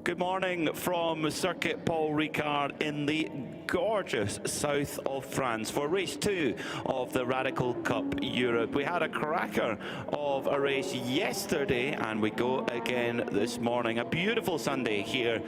Good morning from Circuit Paul Ricard in the gorgeous south of France for race 2 of the Radical Cup Europe. We had a cracker of a race yesterday and we go again this morning. A beautiful Sunday here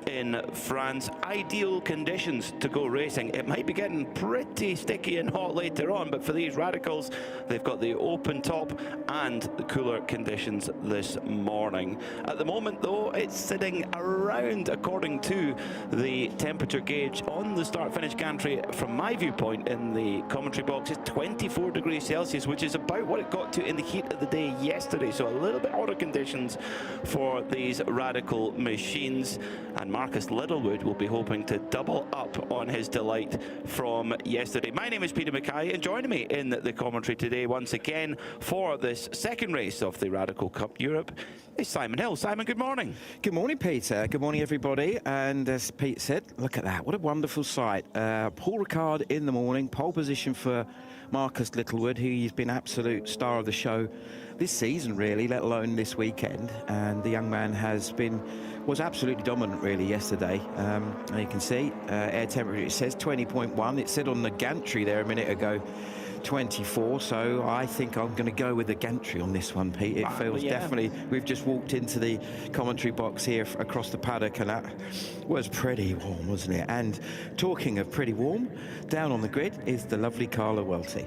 in France. Ideal conditions to go racing. It might be getting pretty sticky and hot later on, but for these Radicals, they've got the open top and the cooler conditions this morning. At the moment though, it's sitting around, according to the temperature gauge on the start-finish gantry, from my viewpoint in the commentary box, is 24 degrees Celsius, which is about what it got to in the heat of the day yesterday. So a little bit hotter conditions for these Radical machines. And Marcus Littlewood will be hoping to double up on his delight from yesterday. My name is Peter Mackay, and joining me in the commentary today once again for this second race of the Radical Cup Europe is Simon Hill. Simon, good morning. Good morning, Peter. Good morning, everybody. And as Pete said, look at that. What a wonderful sight. Paul Ricard in the morning, pole position for Marcus Littlewood, who's been absolute star of the show this season, really, let alone this weekend. And the young man was absolutely dominant, really, yesterday. And you can see air temperature, it says 20.1. It said on the gantry there a minute ago 24, so I think I'm going to go with the gantry on this one, Pete. It feels definitely, we've just walked into the commentary box here across the paddock, and that was pretty warm, wasn't it? And talking of pretty warm, down on the grid is the lovely Carla Welty.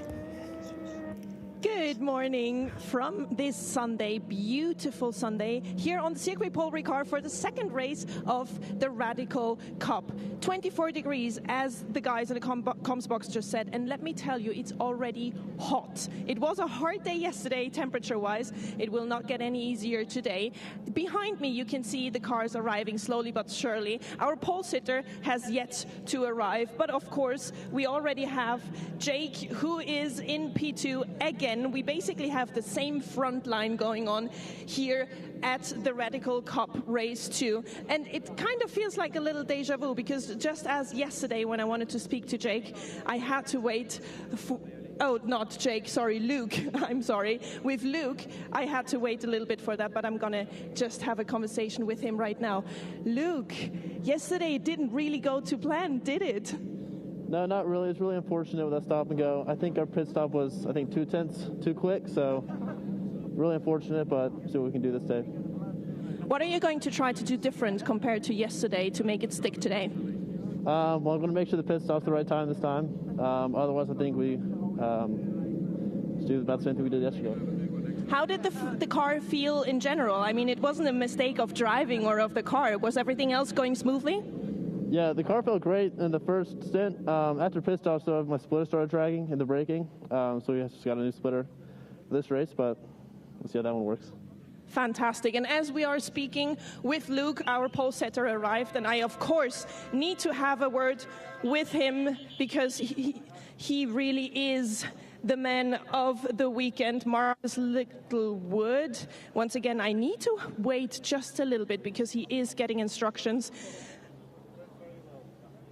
Good morning from this Sunday, beautiful Sunday, here on the Circuit Paul Ricard for the second race of the Radical Cup. 24 degrees, as the guys in the comms box just said, and let me tell you, it's already hot. It was a hard day yesterday, temperature-wise. It will not get any easier today. Behind me, you can see the cars arriving slowly but surely. Our pole sitter has yet to arrive, but of course, we already have Jake, who is in P2 again. We basically have the same front line going on here at the Radical Cup Race 2. And it kind of feels like a little deja vu, because just as yesterday when I wanted to speak to Jake, I had to wait for... Oh, not Jake, sorry, Luke. I'm sorry. With Luke, I had to wait a little bit for that, but I'm going to just have a conversation with him right now. Luke, yesterday it didn't really go to plan, did it? No, not really. It's really unfortunate with that stop and go. I think our pit stop was, 2 tenths too quick, so really unfortunate, but see what we can do this day. What are you going to try to do different compared to yesterday to make it stick today? Well, I'm going to make sure the pit stop's the right time this time. Otherwise, I think we do about the same thing we did yesterday. How did the car feel in general? I mean, it wasn't a mistake of driving or of the car. Was everything else going smoothly? Yeah, the car felt great in the first stint. After pit stop, so my splitter started dragging in the braking. So we just got a new splitter for this race, but we'll see how that one works. Fantastic. And as we are speaking with Luke, our pole setter arrived, and I, of course, need to have a word with him because he really is the man of the weekend, Marcus Littlewood. Once again, I need to wait just a little bit because he is getting instructions.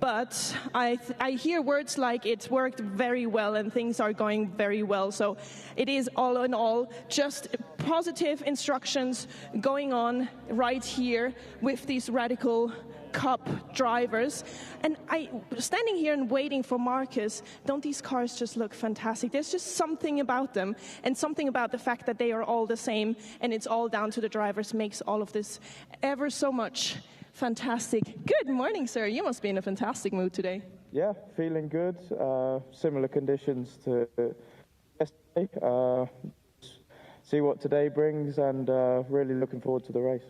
But I hear words like it worked very well and things are going very well. So it is all in all just positive instructions going on right here with these Radical Cup drivers. And standing here and waiting for Marcus, don't these cars just look fantastic? There's just something about them, and something about the fact that they are all the same and it's all down to the drivers makes all of this ever so much fantastic. Good morning, sir. You must be in a fantastic mood today. Yeah, feeling good. Similar conditions to yesterday. See what today brings, and really looking forward to the race.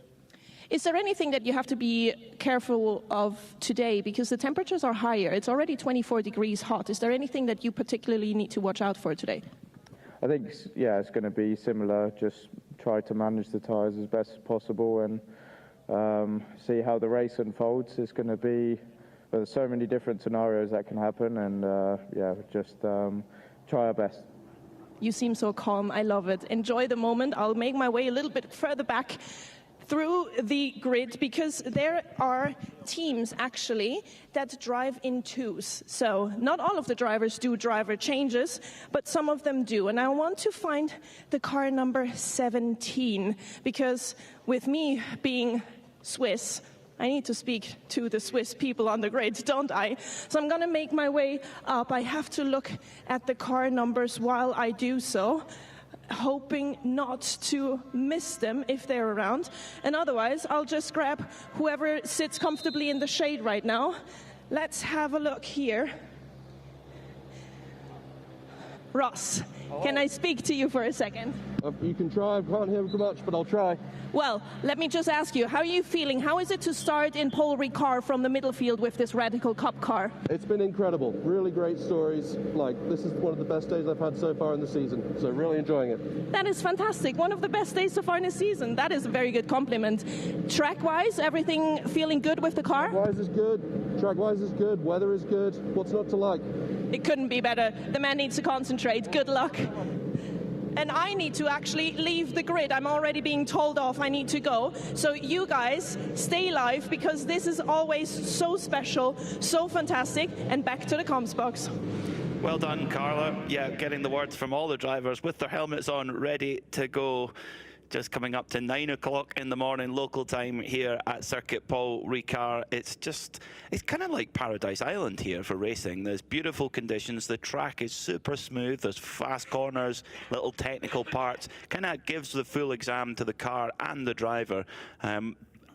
Is there anything that you have to be careful of today? Because the temperatures are higher. It's already 24 degrees hot. Is there anything that you particularly need to watch out for today? I think, yeah, it's going to be similar. Just try to manage the tyres as best as possible and see how the race unfolds. It's going to be, there's so many different scenarios that can happen, and yeah, just try our best. You seem so calm. I love it. Enjoy the moment. I'll make my way a little bit further back through the grid, because there are teams actually that drive in twos. So not all of the drivers do driver changes, but some of them do. And I want to find the car number 17, because with me being Swiss, I need to speak to the Swiss people on the grid, don't I? So I'm going to make my way up. I have to look at the car numbers while I do so, hoping not to miss them if they're around. And otherwise, I'll just grab whoever sits comfortably in the shade right now. Let's have a look here. Ross, can I speak to you for a second? You can try. I can't hear much, but I'll try. Well, let me just ask you, how are you feeling? How is it to start in Paul Ricard from the middle field with this Radical Cup car? It's been incredible. Really great stories. Like, this is one of the best days I've had so far in the season, so really enjoying it. That is fantastic. One of the best days so far in the season. That is a very good compliment. Track-wise, everything feeling good with the car? Track-wise is good. Track-wise is good. Weather is good. What's not to like? It couldn't be better. The man needs to concentrate. Good luck. And I need to actually leave the grid. I'm already being told off. I need to go. So you guys stay live, because this is always so special, so fantastic. And back to the comms box. Well done, Carla. Yeah, getting the words from all the drivers with their helmets on, ready to go. Just coming up to 9 o'clock in the morning local time here at Circuit Paul Ricard. It's kind of like Paradise Island here for racing. There's beautiful conditions. The track is super smooth. There's fast corners, little technical parts. Kind of gives the full exam to the car and the driver.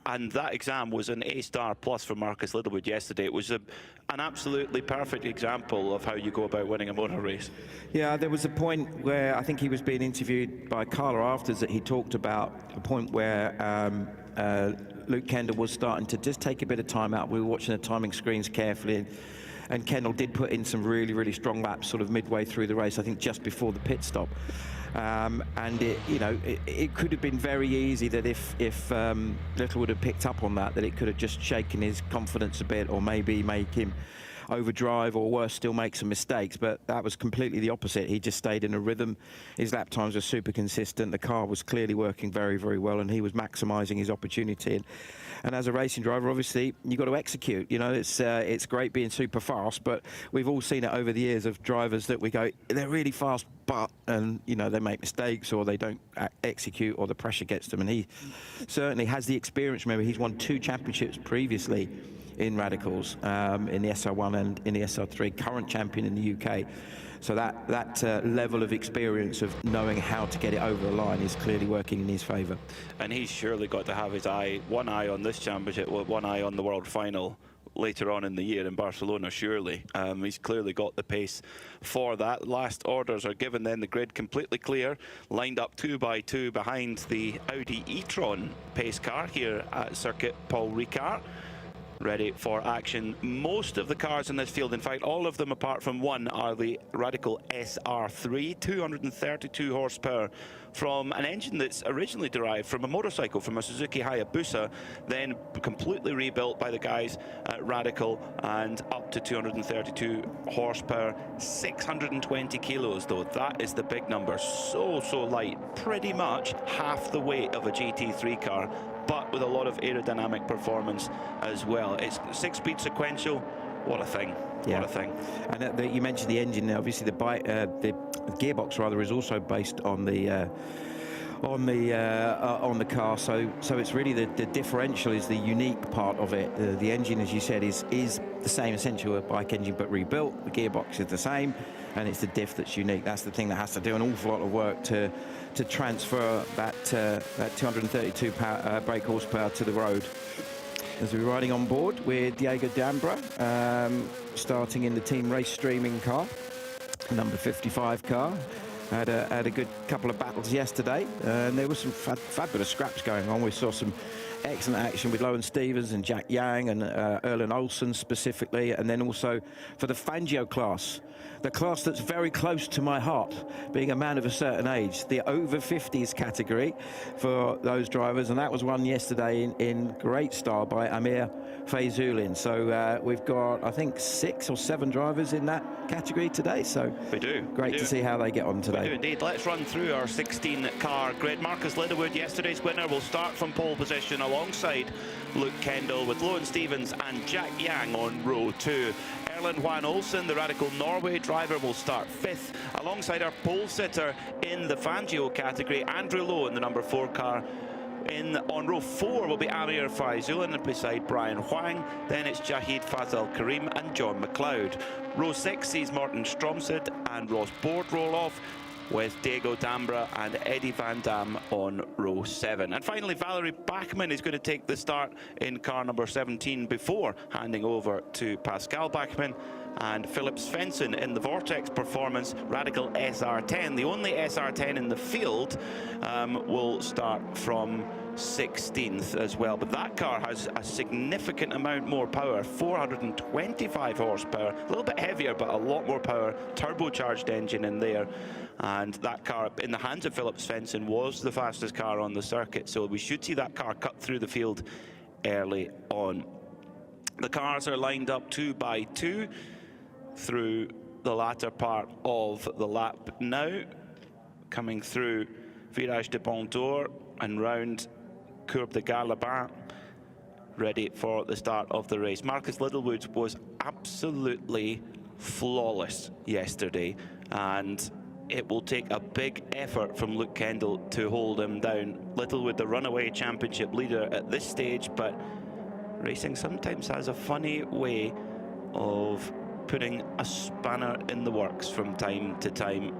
And that exam was an A-star plus for Marcus Littlewood yesterday. It was an absolutely perfect example of how you go about winning a motor race. Yeah, there was a point where I think he was being interviewed by Carla afterwards, that he talked about a point where Luke Kendall was starting to just take a bit of time out. We were watching the timing screens carefully, and Kendall did put in some really, really strong laps sort of midway through the race, I think just before the pit stop. And it could have been very easy that if Littlewood had picked up on that it could have just shaken his confidence a bit, or maybe make him overdrive, or worse still, make some mistakes. But that was completely the opposite. He just stayed in a rhythm. His lap times were super consistent. The car was clearly working very, very well, and he was maximising his opportunity. And as a racing driver, obviously, you've got to execute. You know, it's great being super fast, but we've all seen it over the years of drivers that we go, they're really fast, and you know, they make mistakes, or they don't execute, or the pressure gets them. And he certainly has the experience. Remember, he's won 2 championships previously in Radicals, in the SR1 and in the SR3, current champion in the UK. So that level of experience of knowing how to get it over the line is clearly working in his favour. And he's surely got to have his one eye on this championship, one eye on the world final later on in the year in Barcelona, surely. He's clearly got the pace for that. Last orders are given then, the grid completely clear, lined up 2 by 2 behind the Audi e-tron pace car here at Circuit Paul Ricard. Ready for action. Most of the cars in this field, in fact all of them apart from one, are the Radical SR3, 232 horsepower from an engine that's originally derived from a motorcycle, from a Suzuki Hayabusa, then completely rebuilt by the guys at Radical, and up to 232 horsepower, 620 kilos though. That is the big number. So light, pretty much half the weight of a GT3 car, but with a lot of aerodynamic performance as well. It's 6-speed sequential. What a thing. Yeah. What a thing. And you mentioned the engine there. Obviously the gearbox rather is also based on the car, so it's really the differential is the unique part of it. The engine, as you said, is the same essential a bike engine but rebuilt. The gearbox is the same, and it's the diff that's unique. That's the thing that has to do an awful lot of work to transfer that 232 brake horsepower to the road. As we're riding on board with Diego D'Ambra, starting in the team race streaming car, number 55 car. Had a good couple of battles yesterday, and there was some fabulous scraps going on. We saw some excellent action with Lowen Stevens and Jack Yang and Erlen Olsen specifically, and then also for the Fangio class, the class that's very close to my heart, being a man of a certain age, the over 50s category for those drivers, and that was won yesterday in great style by Amir Feyzulin. So we've got, I think, 6 or 7 drivers in that category today, so we do. Great to see how they get on today. We do indeed. Let's run through our 16-car grid. Marcus Littlewood, yesterday's winner, will start from pole position alongside Luke Kendall, with Lowen Stevens and Jack Yang on row 2. Erlen Juan Olsen, the Radical Norway driver, will start 5th, alongside our pole sitter in the Fangio category, Andrew Lowen, the number 4 car, On row 4 will be Amir Faizullin beside Brian Huang. Then it's Jahid Fazal Karim and John McLeod. Row 6 sees Martin Stromsø and Ross Board roll off, with Diego Dambra and Eddie Van Dam on row 7. And finally, Valerie Bachmann is going to take the start in car number 17 before handing over to Pascal Bachmann. And Philip Svensson in the Vortex Performance Radical SR10, the only SR10 in the field, will start from 16th as well. But that car has a significant amount more power, 425 horsepower, a little bit heavier but a lot more power, turbocharged engine in there. And that car in the hands of Philip Svensson was the fastest car on the circuit, so we should see that car cut through the field early on. The cars are lined up 2 by 2 through the latter part of the lap now, coming through Virage de Bondor and round Courbe de Garlabin, ready for the start of the race. Marcus Littlewood was absolutely flawless yesterday, and it will take a big effort from Luke Kendall to hold him down. Littlewood, the runaway championship leader at this stage, but racing sometimes has a funny way of putting a spanner in the works from time to time.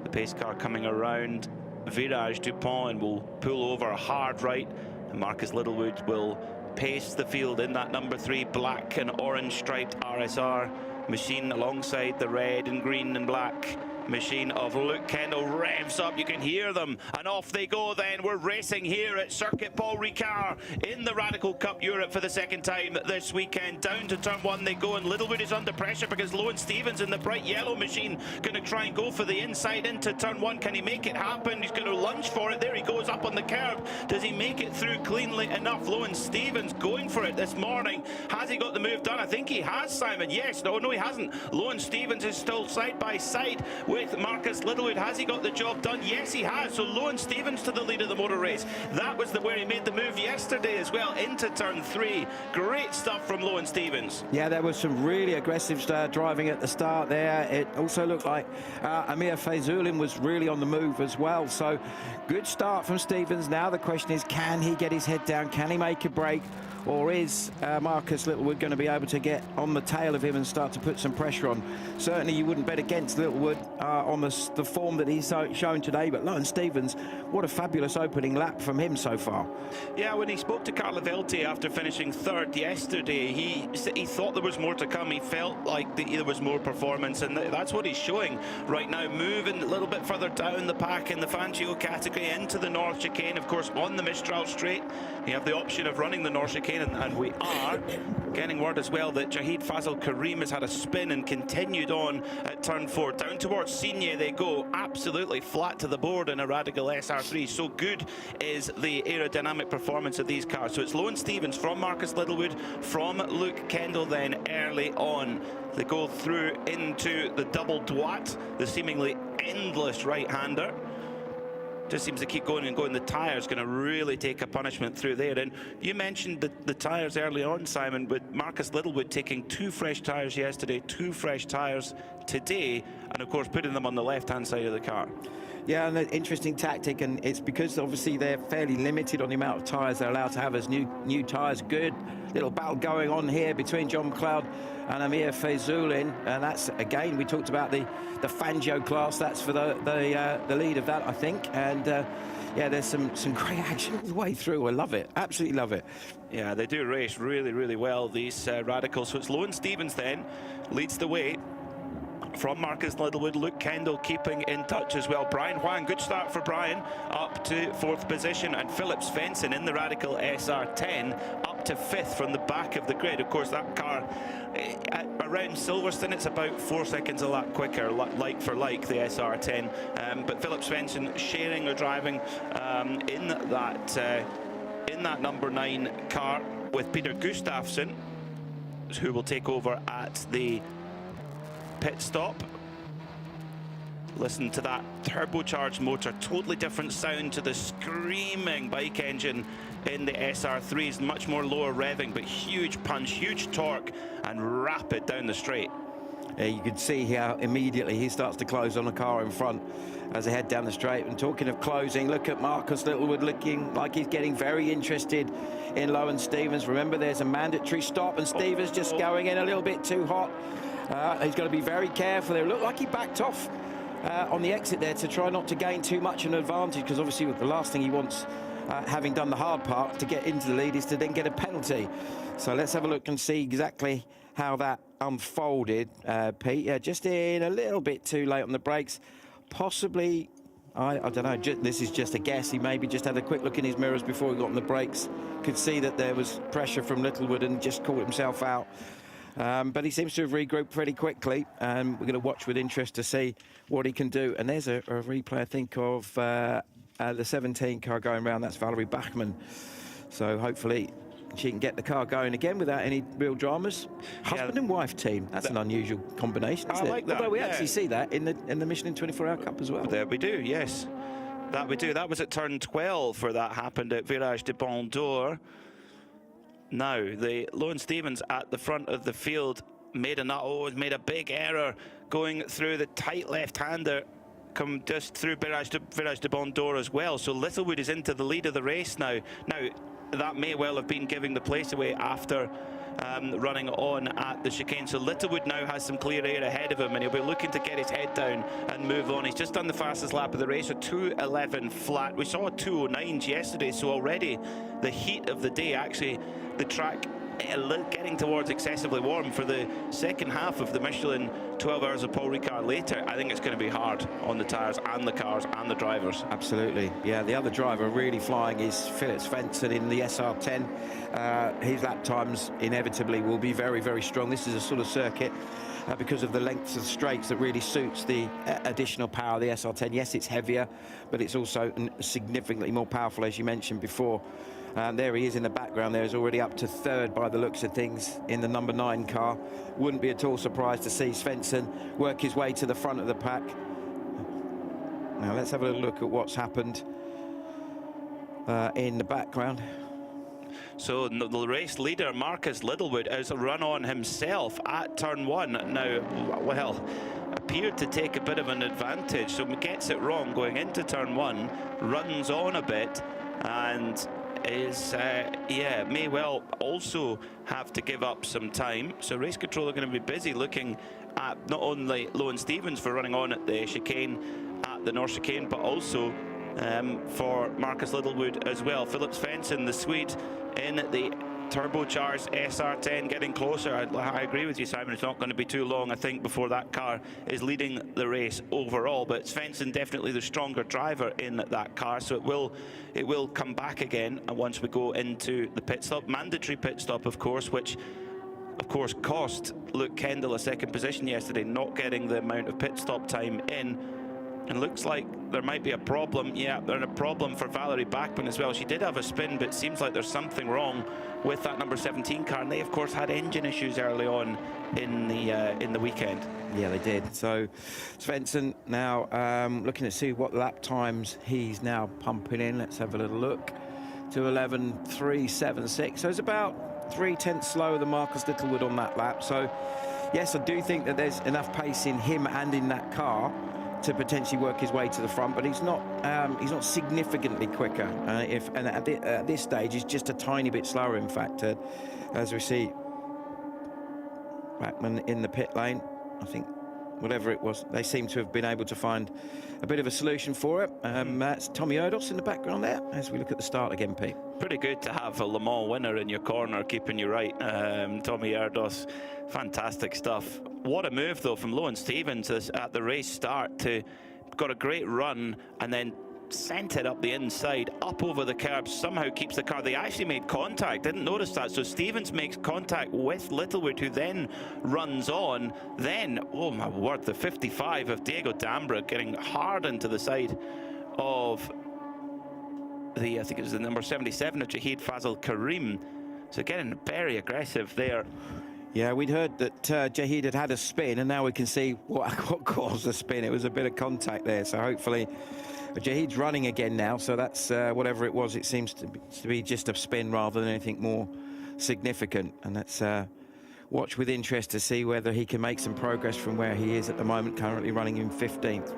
The pace car coming around Virage Dupont and will pull over a hard right, and Marcus Littlewood will pace the field in that number 3 black and orange striped RSR machine alongside the red and green and black machine of Luke Kendall. Revs up, you can hear them, and off they go then. We're racing here at Circuit Paul Ricard in the Radical Cup Europe for the second time this weekend. Down to turn 1 they go, and Littlewood is under pressure because Lohan Stevens in the bright yellow machine going to try and go for the inside into turn 1. Can he make it happen? He's going to lunge for it. There he goes up on the curb. Does he make it through cleanly enough? Lohan Stevens going for it this morning. Has he got the move done? I think he has, Simon. Yes. No, he hasn't. Lohan Stevens is still side by side with Marcus Littlewood. Has he got the job done? Yes, he has. So Lohan Stevens to the lead of the motor race. That was where he made the move yesterday as well, into turn 3. Great stuff from Lohan Stevens. Yeah, there was some really aggressive driving at the start there. It also looked like Amir Faizullin was really on the move as well. So good start from Stevens. Now the question is, can he get his head down? Can he make a break? Or is Marcus Littlewood going to be able to get on the tail of him and start to put some pressure on? Certainly you wouldn't bet against Littlewood on the form that he's shown today, but Lohan Stevens, what a fabulous opening lap from him so far. Yeah, when he spoke to Carla Velti after finishing 3rd yesterday, he thought there was more to come. He felt like there was more performance, and that's what he's showing right now, moving a little bit further down the pack in the Fangio category into the North Chicane. Of course, on the Mistral Straight, you have the option of running the North Chicane, and we are getting word as well that Jahid Fazal Karim has had a spin and continued on at turn 4. Down towards Signes they go, absolutely flat to the board in a Radical SR3. So good is the aerodynamic performance of these cars. So it's Lohan Stevens from Marcus Littlewood, from Luke Kendall then early on. They go through into the double Dwat, the seemingly endless right-hander. Just seems to keep going and going. The tyre's going to really take a punishment through there. And you mentioned the tyres early on, Simon, with Marcus Littlewood taking 2 fresh tyres yesterday, 2 fresh tyres today, and of course putting them on the left-hand side of the car. Yeah, and an interesting tactic, and it's because obviously they're fairly limited on the amount of tyres they're allowed to have as new tyres. Good little battle going on here between John McLeod and Amir Faizullin, and that's, again, we talked about the Fangio class. That's for the lead of that, I think. And yeah, there's some great action all the way through. I love it, absolutely love it. Yeah, they do race really, really well, these Radicals. So it's Lohan Stevens then leads the way from Marcus Littlewood. Luke Kendall keeping in touch as well. Brian Huang, good start for Brian, up to 4th position, and Philip Svensson in the Radical SR10 up to 5th from the back of the grid. Of course, that car around Silverstone, it's about 4 seconds a lap quicker, like for like, the SR10. But Philip Svensson sharing or driving in that number 9 car with Peter Gustafsson, who will take over at the pit stop. Listen to that turbocharged motor, totally different sound to the screaming bike engine in the SR3s, much more lower revving, but huge punch, huge torque, and rapid down the straight. You can see how immediately he starts to close on the car in front as they head down the straight. And talking of closing, look at Marcus Littlewood looking like he's getting very interested in Lowen Stevens. Remember, there's a mandatory stop, and Stevens just going in a little bit too hot. He's got to be very careful there. It looked like he backed off on the exit there to try not to gain too much an advantage, because obviously the last thing he wants, having done the hard part to get into the lead, is to then get a penalty. So let's have a look and see exactly how that unfolded, Pete. Yeah, just in a little bit too late on the brakes. Possibly, I don't know, this is just a guess. He maybe just had a quick look in his mirrors before he got on the brakes. Could see that there was pressure from Littlewood and just caught himself out. But he seems to have regrouped pretty quickly, and we're going to watch with interest to see what he can do. And there's a replay, I think, of the 17 car going round. That's Valerie Bachmann. So hopefully she can get the car going again without any real dramas. Husband and wife team. That's an unusual combination, isn't it? I like that. Although we actually see that in the Michelin 24-Hour Cup as well. There we do, yes. That we do. That was at turn 12 where that happened at Virage de Pont d'Or. Now, the Lowen Stevens at the front of the field made a big error going through the tight left-hander, come just through Virage de Pont d'Or as well. So Littlewood is into the lead of the race now. Now, that may well have been giving the place away after running on at the chicane. So Littlewood now has some clear air ahead of him, and he'll be looking to get his head down and move on. He's just done the fastest lap of the race, a 2:11 flat. We saw 2:09s yesterday, so already the heat of the day, actually the track getting towards excessively warm for the second half of the Michelin 12 Hours of Paul Ricard later. I think it's going to be hard on the tyres and the cars and the drivers. Absolutely. Yeah, the other driver really flying is Philip Svensson in the SR10. His lap times inevitably will be very, very strong. This is a sort of circuit because of the lengths of straights that really suits the additional power of the SR10. Yes, it's heavier, but it's also significantly more powerful, as you mentioned before. There he is in the background. There is already up to third by the looks of things in the number 9 car. Wouldn't be at all surprised to see Svensson work his way to the front of the pack. Now let's have a look at what's happened in the background. So the race leader, Marcus Littlewood, has run on himself at turn 1. Now, well, appeared to take a bit of an advantage, so gets it wrong going into turn 1, runs on a bit, and is may well also have to give up some time. So race control are going to be busy looking at not only Lowen Stevens for running on at the chicane, at the North chicane, but also for Marcus Littlewood as well. Philip Svensson, the Swede, in the turbocharged SR10, getting closer. I agree with you, Simon. It's not going to be too long, I think, before that car is leading the race overall. But Svensson definitely the stronger driver in that car, so it will come back again once we go into the pit stop. Mandatory pit stop, of course, which of course cost Luke Kendall a second position yesterday, not getting the amount of pit stop time in. And looks like there might be a problem. Yeah, there's a problem for Valerie Bachmann as well. She did have a spin, but it seems like there's something wrong with that number 17 car. And they, of course, had engine issues early on in the weekend. Yeah, they did. So Svensson now looking to see what lap times he's now pumping in. Let's have a little look. 2:11.376. So it's about 0.3 slower than Marcus Littlewood on that lap. So yes, I do think that there's enough pace in him and in that car to potentially work his way to the front, but he's not significantly quicker. At this stage, he's just a tiny bit slower. In fact, as we see Bachmann in the pit lane, I think whatever it was, they seem to have been able to find a bit of a solution for it. That's Tommy Erdos in the background there as we look at the start again, Pete. Pretty good to have a Le Mans winner in your corner, keeping you right. Tommy Erdos, fantastic stuff. What a move, though, from Lowen Stevens at the race start to got a great run and then sent it up the inside, up over the curbs, somehow keeps the car. They actually made contact, didn't notice that. So Stevens makes contact with Littlewood, who then runs on. Then, oh my word, the 55 of Diego D'Ambra getting hard into the side of I think it was the number 77 of Jahid Fazal Karim. So getting very aggressive there. Yeah, we'd heard that Jahid had a spin, and now we can see what caused the spin. It was a bit of contact there, so hopefully Jahid's running again now, so that's whatever it was, it seems to be just a spin rather than anything more significant, and that's watch with interest to see whether he can make some progress from where he is at the moment, currently running in 15th.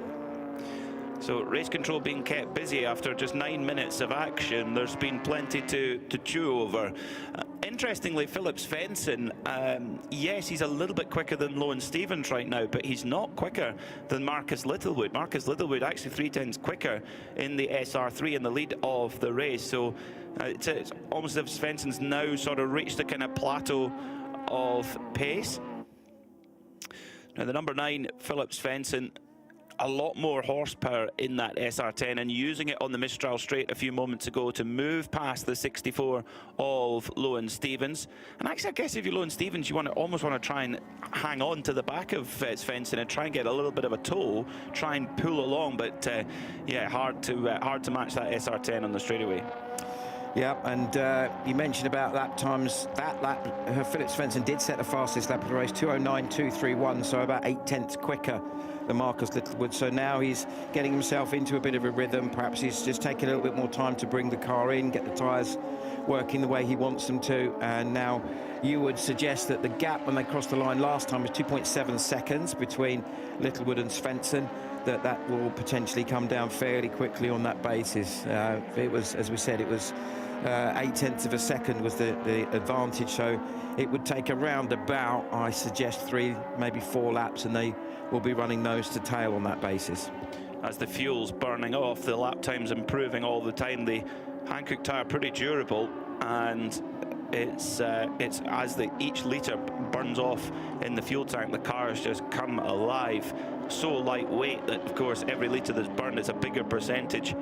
So race control being kept busy after just 9 minutes of action. There's been plenty to chew over. Interestingly, Philip Svensson, yes, he's a little bit quicker than Lowen Stevens right now, but he's not quicker than Marcus Littlewood. Marcus Littlewood actually 3/10 quicker in the SR3 in the lead of the race. So it's almost as if Svensson's now sort of reached a kind of plateau of pace. Now the number 9, Philip Svensson, a lot more horsepower in that SR10 and using it on the Mistral Straight a few moments ago to move past the 64 of Lowen Stevens. And actually, I guess if you're Lowen Stevens, you almost want to try and hang on to the back of Svensson and try and get a little bit of a tow, try and pull along. But yeah, hard to match that SR10 on the straightaway. Yeah, and you mentioned about lap times. That lap, Philip Svensson did set the fastest lap of the race, 2:09.231, so about 8/10 quicker than Marcus Littlewood. So now he's getting himself into a bit of a rhythm. Perhaps he's just taking a little bit more time to bring the car in, get the tyres working the way he wants them to. And now you would suggest that the gap when they crossed the line last time was 2.7 seconds between Littlewood and Svensson. That will potentially come down fairly quickly on that basis. It was, as we said, it was 8/10 of a second was the advantage, so it would take around about, I suggest, 3, maybe 4 laps, and they will be running nose to tail on that basis. As the fuel's burning off, the lap time's improving all the time. The Hankook tyre pretty durable, and it's as each litre burns off in the fuel tank, the cars just come alive. So lightweight that, of course, every litre that's burned is a bigger percentage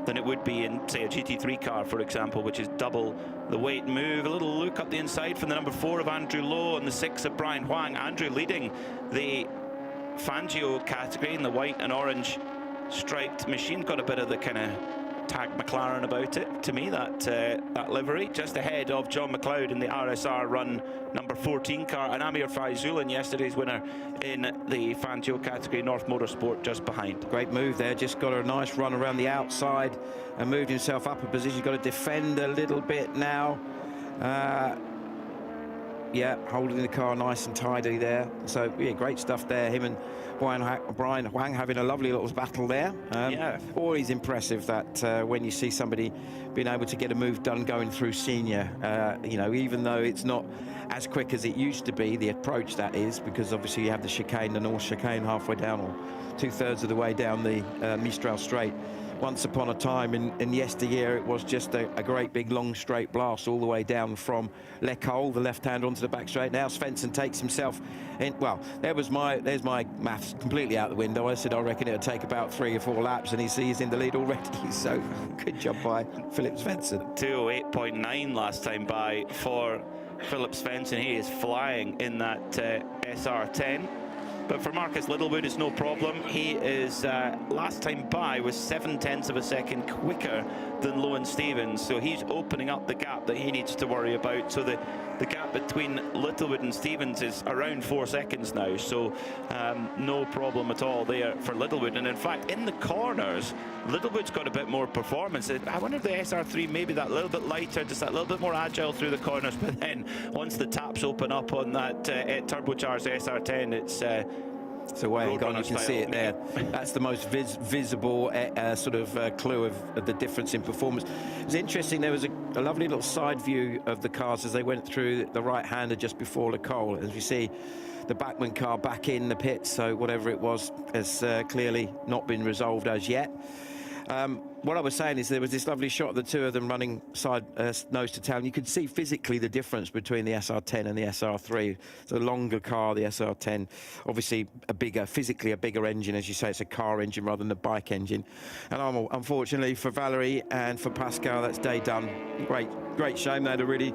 than it would be in, say, a GT3 car, for example, which is double the weight. Move, a little look up the inside from the number 4 of Andrew Lowe and the 6 of Brian Huang. Andrew leading the Fangio category in the white and orange striped machine. Got a bit of the kind of tag McLaren about it to me, that livery. Just ahead of John McLeod in the RSR run number 14 car, and Amir Faizullin, yesterday's winner in the Fangio category, North Motorsport, just behind. Great move there, just got a nice run around the outside and moved himself up a position. He's got to defend a little bit now. Yeah, holding the car nice and tidy there. So, yeah, great stuff there. Him and Brian Huang having a lovely little battle there. Yeah. Always impressive that when you see somebody being able to get a move done going through senior, you know, even though it's not as quick as it used to be, the approach that is, because obviously you have the chicane, the north chicane halfway down, or 2/3 of the way down the Mistral Straight. Once upon a time in yesteryear, it was just a great big long straight blast all the way down from Le Col, the left hand onto the back straight. Now Svensson takes himself in. Well, there's my maths completely out the window. I said I reckon it'll take about 3 or 4 laps, and he's in the lead already. So good job by Philip Svensson. 2:08.9 last time by for Philip Svensson. He is flying in that SR10. But for Marcus Littlewood, it's no problem. He is, last time by, was 7/10 of a second quicker than Lowen Stevens. So he's opening up the gap that he needs to worry about. So the gap between Littlewood and Stevens is around 4 seconds now. So no problem at all there for Littlewood. And in fact, in the corners, Littlewood's got a bit more performance. I wonder if the SR3 maybe that little bit lighter, just that little bit more agile through the corners. But then once the taps open up on that turbocharged SR10, it's away gone. You can see it there. That's the most visible sort of clue of the difference in performance. It was interesting. There was a lovely little side view of the cars as they went through the right-hander just before Le Col. As you see, the Bachmann car back in the pits, so whatever it was has clearly not been resolved as yet. What I was saying is there was this lovely shot of the two of them running side nose to tail, and you could see physically the difference between the SR10 and the SR3. It's a longer car, the SR10, obviously physically a bigger engine. As you say, it's a car engine rather than a bike engine. And unfortunately for Valerie and for Pascal, that's day done. Great shame. They had a really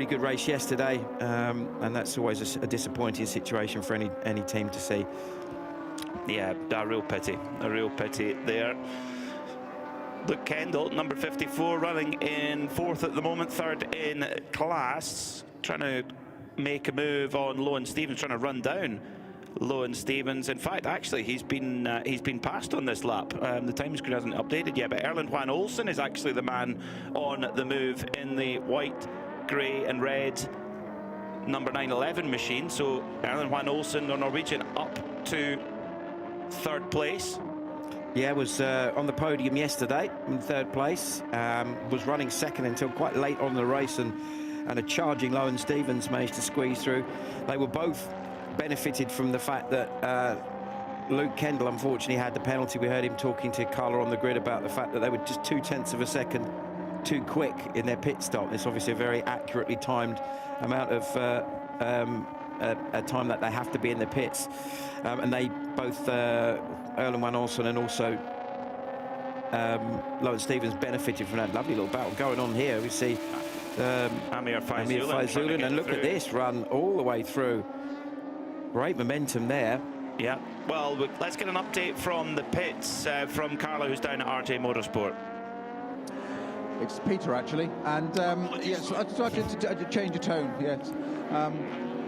good race yesterday, and that's always a disappointing situation for any team to see. Yeah, a real pity there. Luke Kendall, number 54, running in 4th at the moment, 3rd in class, trying to make a move on Lowen Stevens, trying to run down Lowen Stevens. In fact, actually, he's been passed on this lap. The time screen hasn't updated yet, but Erland Juan Olsen is actually the man on the move in the white, grey and red number 911 machine. So Erlen Juan Olsen, the Norwegian, up to 3rd place. Yeah, was on the podium yesterday in 3rd place. Was running 2nd until quite late on the race, and a charging Lowen Stevens managed to squeeze through. They were both benefited from the fact that Luke Kendall unfortunately had the penalty. We heard him talking to Carla on the grid about the fact that they were just 0.2 of a second too quick in their pit stop. It's obviously a very accurately timed amount of a time that they have to be in the pits, and they both Erlen Juan Olsen and also Lowen Stevens benefited from that. Lovely little battle going on here. We see Amir Faizulen, and look at this run all the way through. Great momentum there. Yeah, well, let's get an update from the pits from Carla, who's down at RJ Motorsport. It's Peter, actually, and yes, I'd like to change the tone. Yes,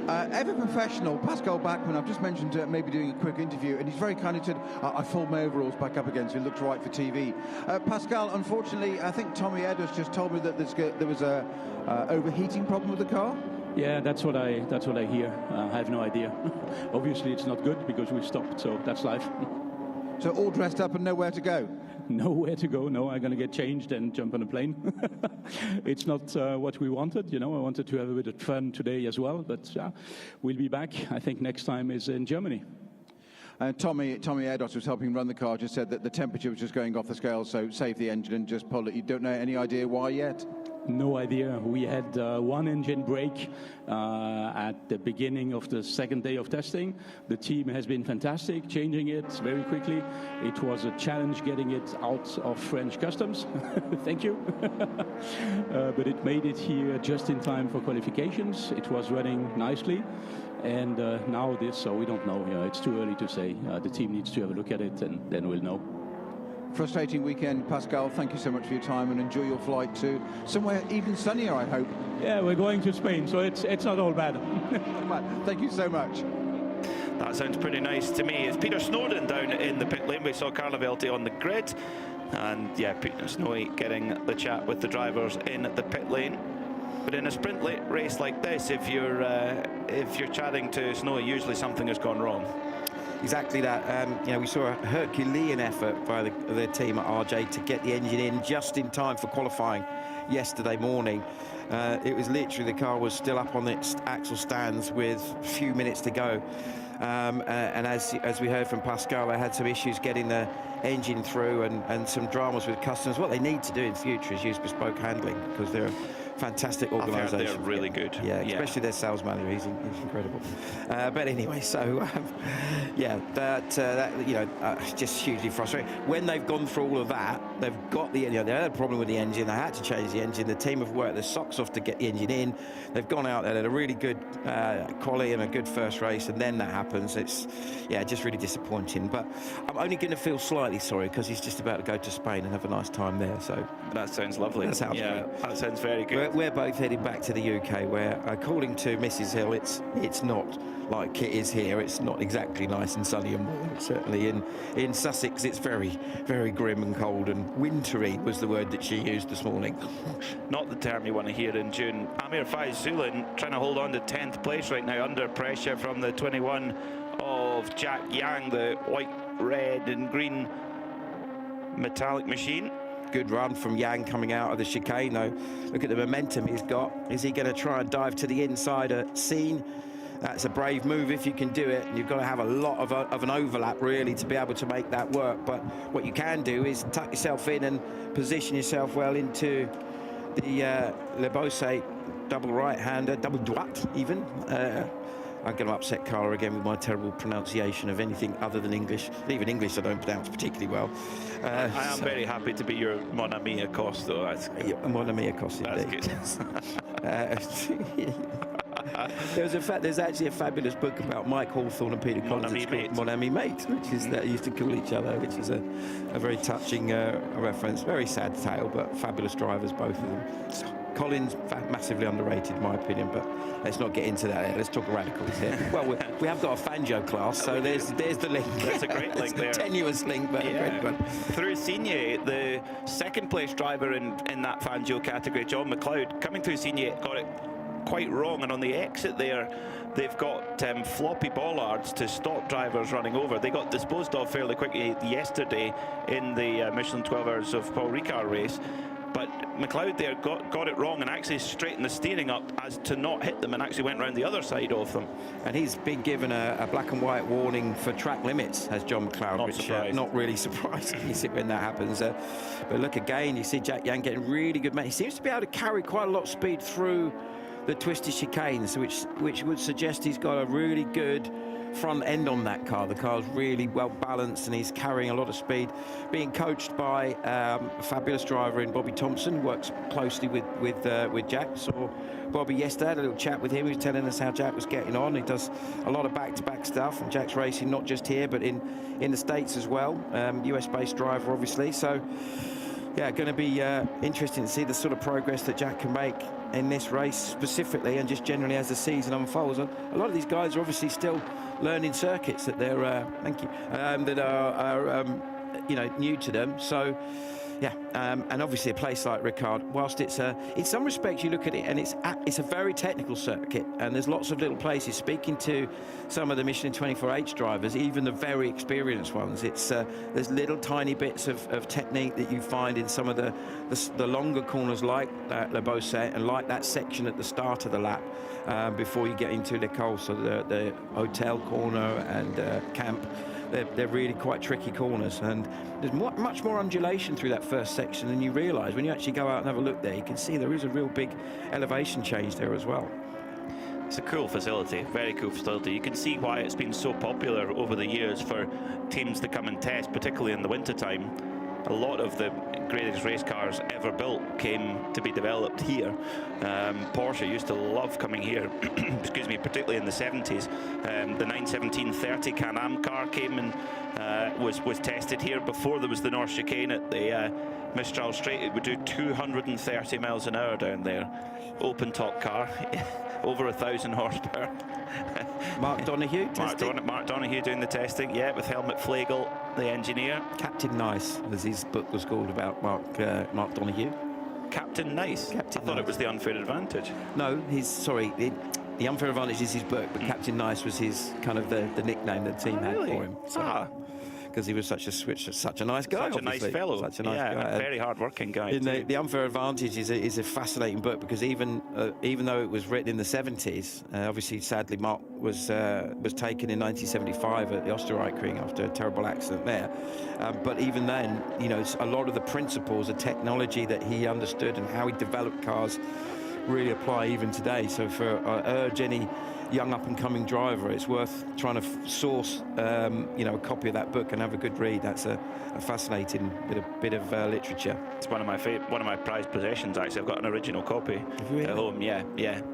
ever professional Pascal Bachmann. I've just mentioned maybe doing a quick interview, and he's very kindly said I fold my overalls back up again, so it looks right for TV. Pascal, unfortunately, I think Tommy Edwards just told me that there was a overheating problem with the car. Yeah, that's what I hear. I have no idea. Obviously, it's not good because we stopped, so that's life. So all dressed up and nowhere to go? Nowhere to go. No, I'm going to get changed and jump on a plane. It's not what we wanted. You know, I wanted to have a bit of fun today as well, but we'll be back. I think next time is in Germany. Tommy Edwards was helping run the car, just said that the temperature was just going off the scale, so save the engine and just pull it. You don't know any idea why yet? No idea. We had one engine break at the beginning of the 2nd day of testing. The team has been fantastic, changing it very quickly. It was a challenge getting it out of French customs. Thank you. But it made it here just in time for qualifications. It was running nicely. And now this, so we don't know. You know, it's too early to say. The team needs to have a look at it, and then we'll know. Frustrating weekend, Pascal. Thank you so much for your time, and enjoy your flight to somewhere even sunnier, I hope. Yeah, we're going to Spain, so it's not all bad. Thank you so much. That sounds pretty nice to me. It's Peter Snowden down in the pit lane. We saw Carla Velti on the grid, and yeah, Peter Snowy getting the chat with the drivers in the pit lane. But in a sprint race like this, if you're chatting to Snowy, usually something has gone wrong. Exactly that. You know, we saw a Herculean effort by the team at RJ to get the engine in just in time for qualifying yesterday morning. It was literally, the car was still up on its axle stands with a few minutes to go. And as we heard from Pascal, they had some issues getting the engine through and some dramas with customers. What they need to do in future is use bespoke handling, because they're fantastic organisation. They're really good. Yeah, especially their sales manager. He's incredible. But anyway, so yeah, that you know, just hugely frustrating. When they've gone through all of that, they've got the, you know, they had a problem with the engine. They had to change the engine. The team have worked their socks off to get the engine in. They've gone out there, had a really good quali and a good first race, and then that happens. It's just really disappointing. But I'm only going to feel slightly sorry because he's just about to go to Spain and have a nice time there. So that sounds lovely. That sounds great. That sounds very good. We're both heading back to the UK, where, according to Mrs. Hill, it's not like it is here. It's not exactly nice and sunny and warm. Certainly in Sussex, it's very, very grim and cold, and wintry was the word that she used this morning. Not the term you want to hear in June. Amir Faizulen trying to hold on to 10th place right now, under pressure from the 21 of Jack Yang, the white, red and green metallic machine. Good run from Yang coming out of the chicane, though. Look at the momentum he's got. Is he going to try and dive to the inside of Scene? That's a brave move if you can do it. You've got to have a lot of an overlap, really, to be able to make that work. But what you can do is tuck yourself in and position yourself well into the Le Beausset double right-hander, double droite even. I'm going to upset Carla again with my terrible pronunciation of anything other than English. Even English I don't pronounce particularly well. I am very happy to be your Mon Ami Acoste, though. That's good. Yeah, Mon Ami Acoste, indeed. That's good. There's actually a fabulous book about Mike Hawthorne and Peter Collins called Mon Ami Mate, which is that used to call each other, which is a very touching reference. Very sad tale, but fabulous drivers, both of them. Collins, massively underrated in my opinion, but let's not get into that. Let's talk radicals here. Well, we have got a Fangio class, so there's the link. That's a great link there. A tenuous link, but a great one. Through Signe, the second place driver in that Fangio category, John McLeod, coming through Signe, got it quite wrong, and on the exit there, they've got floppy bollards to stop drivers running over. They got disposed of fairly quickly yesterday in the Michelin 12 Hours of Paul Ricard race. But McLeod there got it wrong and actually straightened the steering up as to not hit them, and actually went round the other side of them. And he's been given a black and white warning for track limits, has John McLeod, which not really surprising when that happens. But look again, you see Jack Young getting really good. He seems to be able to carry quite a lot of speed through the twisted chicanes, which would suggest he's got a really good front end on that car. The car's really well balanced and he's carrying a lot of speed, being coached by a fabulous driver in Bobby Thompson, works closely with Jack. Saw Bobby yesterday, had a little chat with him. He was telling us how Jack was getting on. He does a lot of back-to-back stuff, and Jack's racing not just here but in the States as well. US based driver obviously, so yeah, going to be interesting to see the sort of progress that Jack can make in this race specifically, and just generally as the season unfolds. A lot of these guys are obviously still learning circuits that they're that are new to them. So yeah, and obviously a place like Ricard, whilst it's in some respects you look at it and it's a very technical circuit, and there's lots of little places. Speaking to some of the Michelin 24H drivers, even the very experienced ones, there's little tiny bits of technique that you find in some of the longer corners, like Le Beauset and like that section at the start of the lap before you get into the Col, so the hotel corner and camp. They're really quite tricky corners, and there's much more undulation through that first section than you realise. When you actually go out and have a look there, you can see there is a real big elevation change there as well. It's a cool facility, very cool facility. You can see why it's been so popular over the years for teams to come and test, particularly in the winter time. A lot of the greatest race cars ever built came to be developed here. Porsche used to love coming here, excuse me, particularly in the 70s. The 917-30 Can-Am car came and was tested here before there was the North Chicane at the Mistral Straight. It would do 230 miles an hour down there. Open top car, over 1,000 horsepower. Mark Donoghue, Mark Donoghue doing the testing, yeah, with Helmut Flegel, the engineer. Captain Nice, as his book was called about Mark Donoghue. Captain Nice? I thought it was The Unfair Advantage. No, The Unfair Advantage is his book, but Captain Nice was his kind of the nickname the team had for him. So, because he was such a nice guy, such a nice fellow, such a nice guy, a very hard-working guy. The Unfair Advantage is a fascinating book, because even though it was written in the 70s, obviously sadly Mark was taken in 1975 at the Österreichring after a terrible accident there. But even then, a lot of the principles, the technology that he understood and how he developed cars really apply even today. So I urge any young up-and-coming driver, it's worth trying to source a copy of that book and have a good read. That's a fascinating bit of literature. It's one of my prized possessions, actually. I've got an original copy at home. Yeah,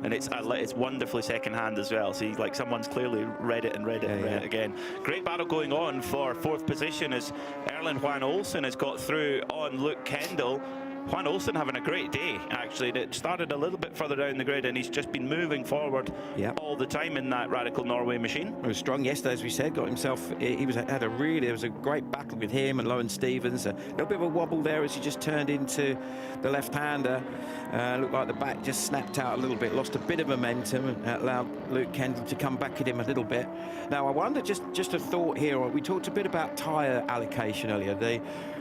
and it's wonderfully second-hand as well. So someone's clearly read it again. Great battle going on for fourth position as Erlen Juan Olsen has got through on Luke Kendall. Juan Olsen having a great day, actually. It started a little bit further down the grid, and he's just been moving forward all the time in that Radical Norway machine. He was strong yesterday, as we said. Got himself. There was a great battle with him and Lowen Stevens. A little bit of a wobble there as he just turned into the left-hander. Looked like the back just snapped out a little bit, lost a bit of momentum, and allowed Luke Kendall to come back at him a little bit. Now, I wonder, just a thought here. We talked a bit about tyre allocation earlier.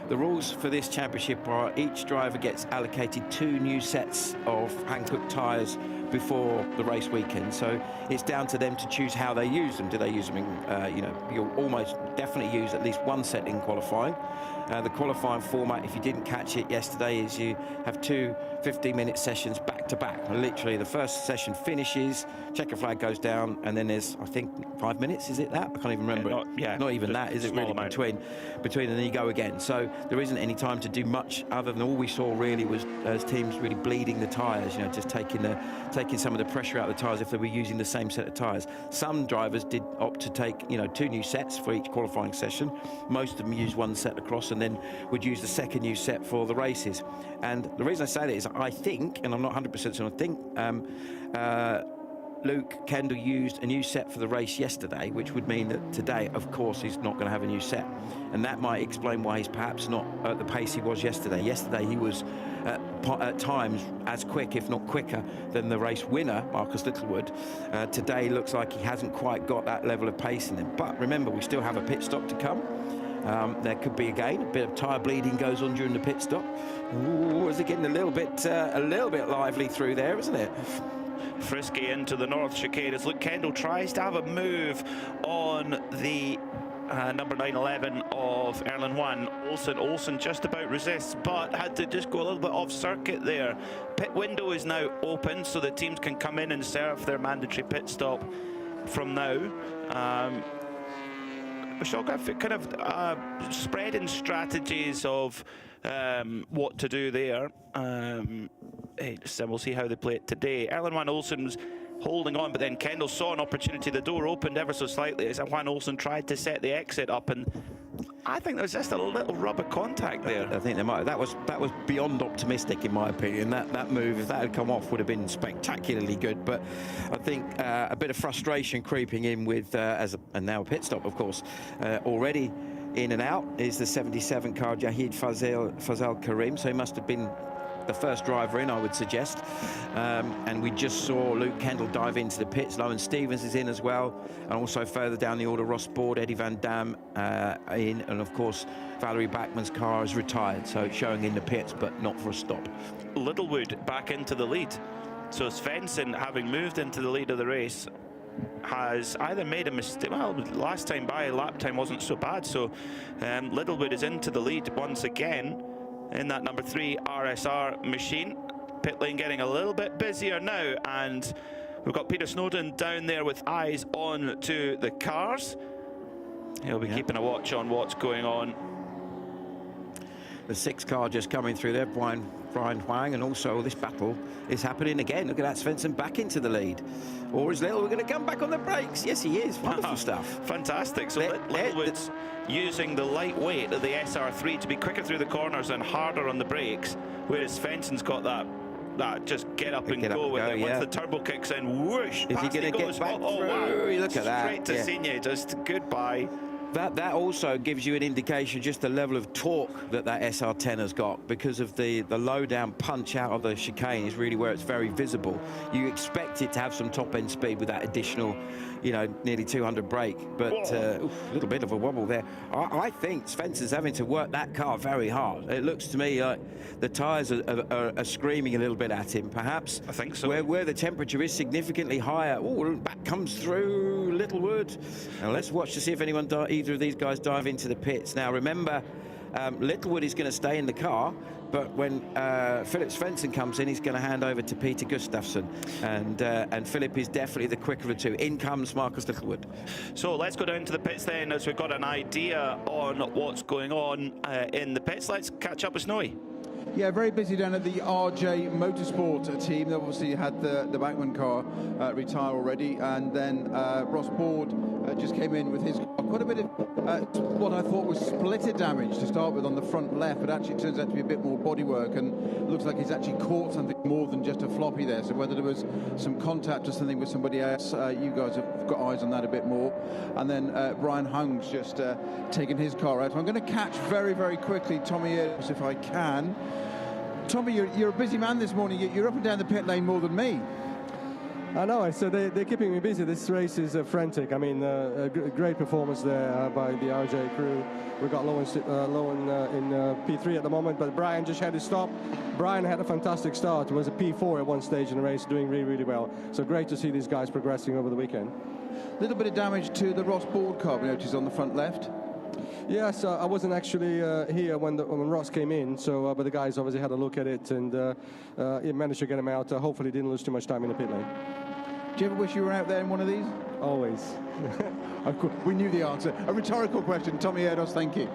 The rules for this championship are each driver gets allocated 2 new sets of Hankook tyres before the race weekend, so it's down to them to choose how they use them. Do they use them in, you'll almost definitely use at least 1 set in qualifying. The qualifying format, if you didn't catch it yesterday, is you have 2 15-minute sessions back to back. Literally, the first session finishes, checker flag goes down, and then there's, I think, 5 minutes. Is it that? I can't even remember. Not even that. Is it really between, and then you go again? So there isn't any time to do much other than all we saw really was teams really bleeding the tyres. Just taking some of the pressure out of the tyres if they were using the same set of tyres. Some drivers did opt to take 2 new sets for each qualifying session. Most of them used 1 set across and then would use the second new set for the races. And the reason I say that is I think, and I'm not 100% sure, I think Luke Kendall used a new set for the race yesterday, which would mean that today, of course, he's not going to have a new set. And that might explain why he's perhaps not at the pace he was yesterday. Yesterday he was at times as quick, if not quicker, than the race winner, Marcus Littlewood. Today looks like he hasn't quite got that level of pace in him. But remember, we still have a pit stop to come. There could be, again, a bit of tyre bleeding goes on during the pit stop. Ooh, is it getting a little bit lively through there, isn't it? Frisky into the north chicane as Luke Kendall tries to have a move on the number 911 of Erlen Juan. Olsen just about resists, but had to just go a little bit off circuit there. Pit window is now open, so the teams can come in and serve their mandatory pit stop from now. Michelle, kind of spreading strategies of what to do there. So we'll see how they play it today. Erlen Juan Olsen's holding on, but then Kendall saw an opportunity. The door opened ever so slightly as Juan Olsen tried to set the exit up, and I think there was just a little rub of contact there. I think there might. That was beyond optimistic, in my opinion. That move, if that had come off, would have been spectacularly good. But I think a bit of frustration creeping in with and now a pit stop, of course, already in and out is the 77 car Jahid Fazal Karim. So he must have been the first driver in, I would suggest. And we just saw Luke Kendall dive into the pits. Lowen Stevens is in as well, and also further down the order, Ross Board, Eddie Van Dam in, and of course Valerie Backman's car is retired, so it's showing in the pits but not for a stop. Littlewood back into the lead, so Svensson, having moved into the lead of the race, has either made a mistake. Well, last time by, lap time wasn't so bad, so Littlewood is into the lead once again in that number 3 RSR machine. Pit lane getting a little bit busier now, and we've got Peter Snowden down there with eyes on to the cars. He'll be keeping a watch on what's going on. The 6 car just coming through there, Brian Huang, and also this battle is happening again. Look at that, Svensson back into the lead. Or is Little, we're going to come back on the brakes. Yes, he is. Wonderful stuff. Fantastic. So Littlewood's using the lightweight of the SR3 to be quicker through the corners and harder on the brakes, whereas Svensson's got that just get up and go with it. Once the turbo kicks in, whoosh, is he going to get back through? Wow. Look at that. Straight to Signy, just goodbye. That also gives you an indication just the level of torque that SR10 has got, because of the low down punch out of the chicane is really where it's very visible. You expect it to have some top end speed with that additional, nearly 200 brake, but a little bit of a wobble there. I think Svensson's having to work that car very hard. It looks to me like the tyres are screaming a little bit at him, perhaps. I think so. Where the temperature is significantly higher. Oh, back comes through Littlewood. Now let's watch to see if either of these guys dive into the pits. Now remember, Littlewood is going to stay in the car, but when Philip Svensson comes in, he's going to hand over to Peter Gustafsson, and Philip is definitely the quicker of the two. In comes Marcus Littlewood. So let's go down to the pits then, as we've got an idea on what's going on in the pits. Let's catch up with Snowy. Yeah, very busy down at the RJ Motorsport team. They obviously had the Backman car retire already, and then Ross Board just came in with his quite a bit of what I thought was splitter damage to start with on the front left, but actually it turns out to be a bit more bodywork, and looks like he's actually caught something more than just a floppy there. So whether there was some contact or something with somebody else, you guys have got eyes on that a bit more. And then Brian Hung's just taken his car out. So I'm going to catch very, very quickly Tommy Earls if I can. Tommy, you're a busy man this morning. You're up and down the pit lane more than me. I know, so they're keeping me busy. This race is frantic. I mean, a great performance there by the RJ crew. We've got Lowen in P3 at the moment, but Brian just had to stop. Brian had a fantastic start. It was a P4 at one stage in the race, doing really, really well. So great to see these guys progressing over the weekend. A little bit of damage to the Ross Board car, we noticed on the front left. Yes, I wasn't actually here when Ross came in, so but the guys obviously had a look at it and managed to get him out. Hopefully didn't lose too much time in the pit lane. Do you ever wish you were out there in one of these? Always. Of course, we knew the answer. A rhetorical question. Tommy Erdos, thank you.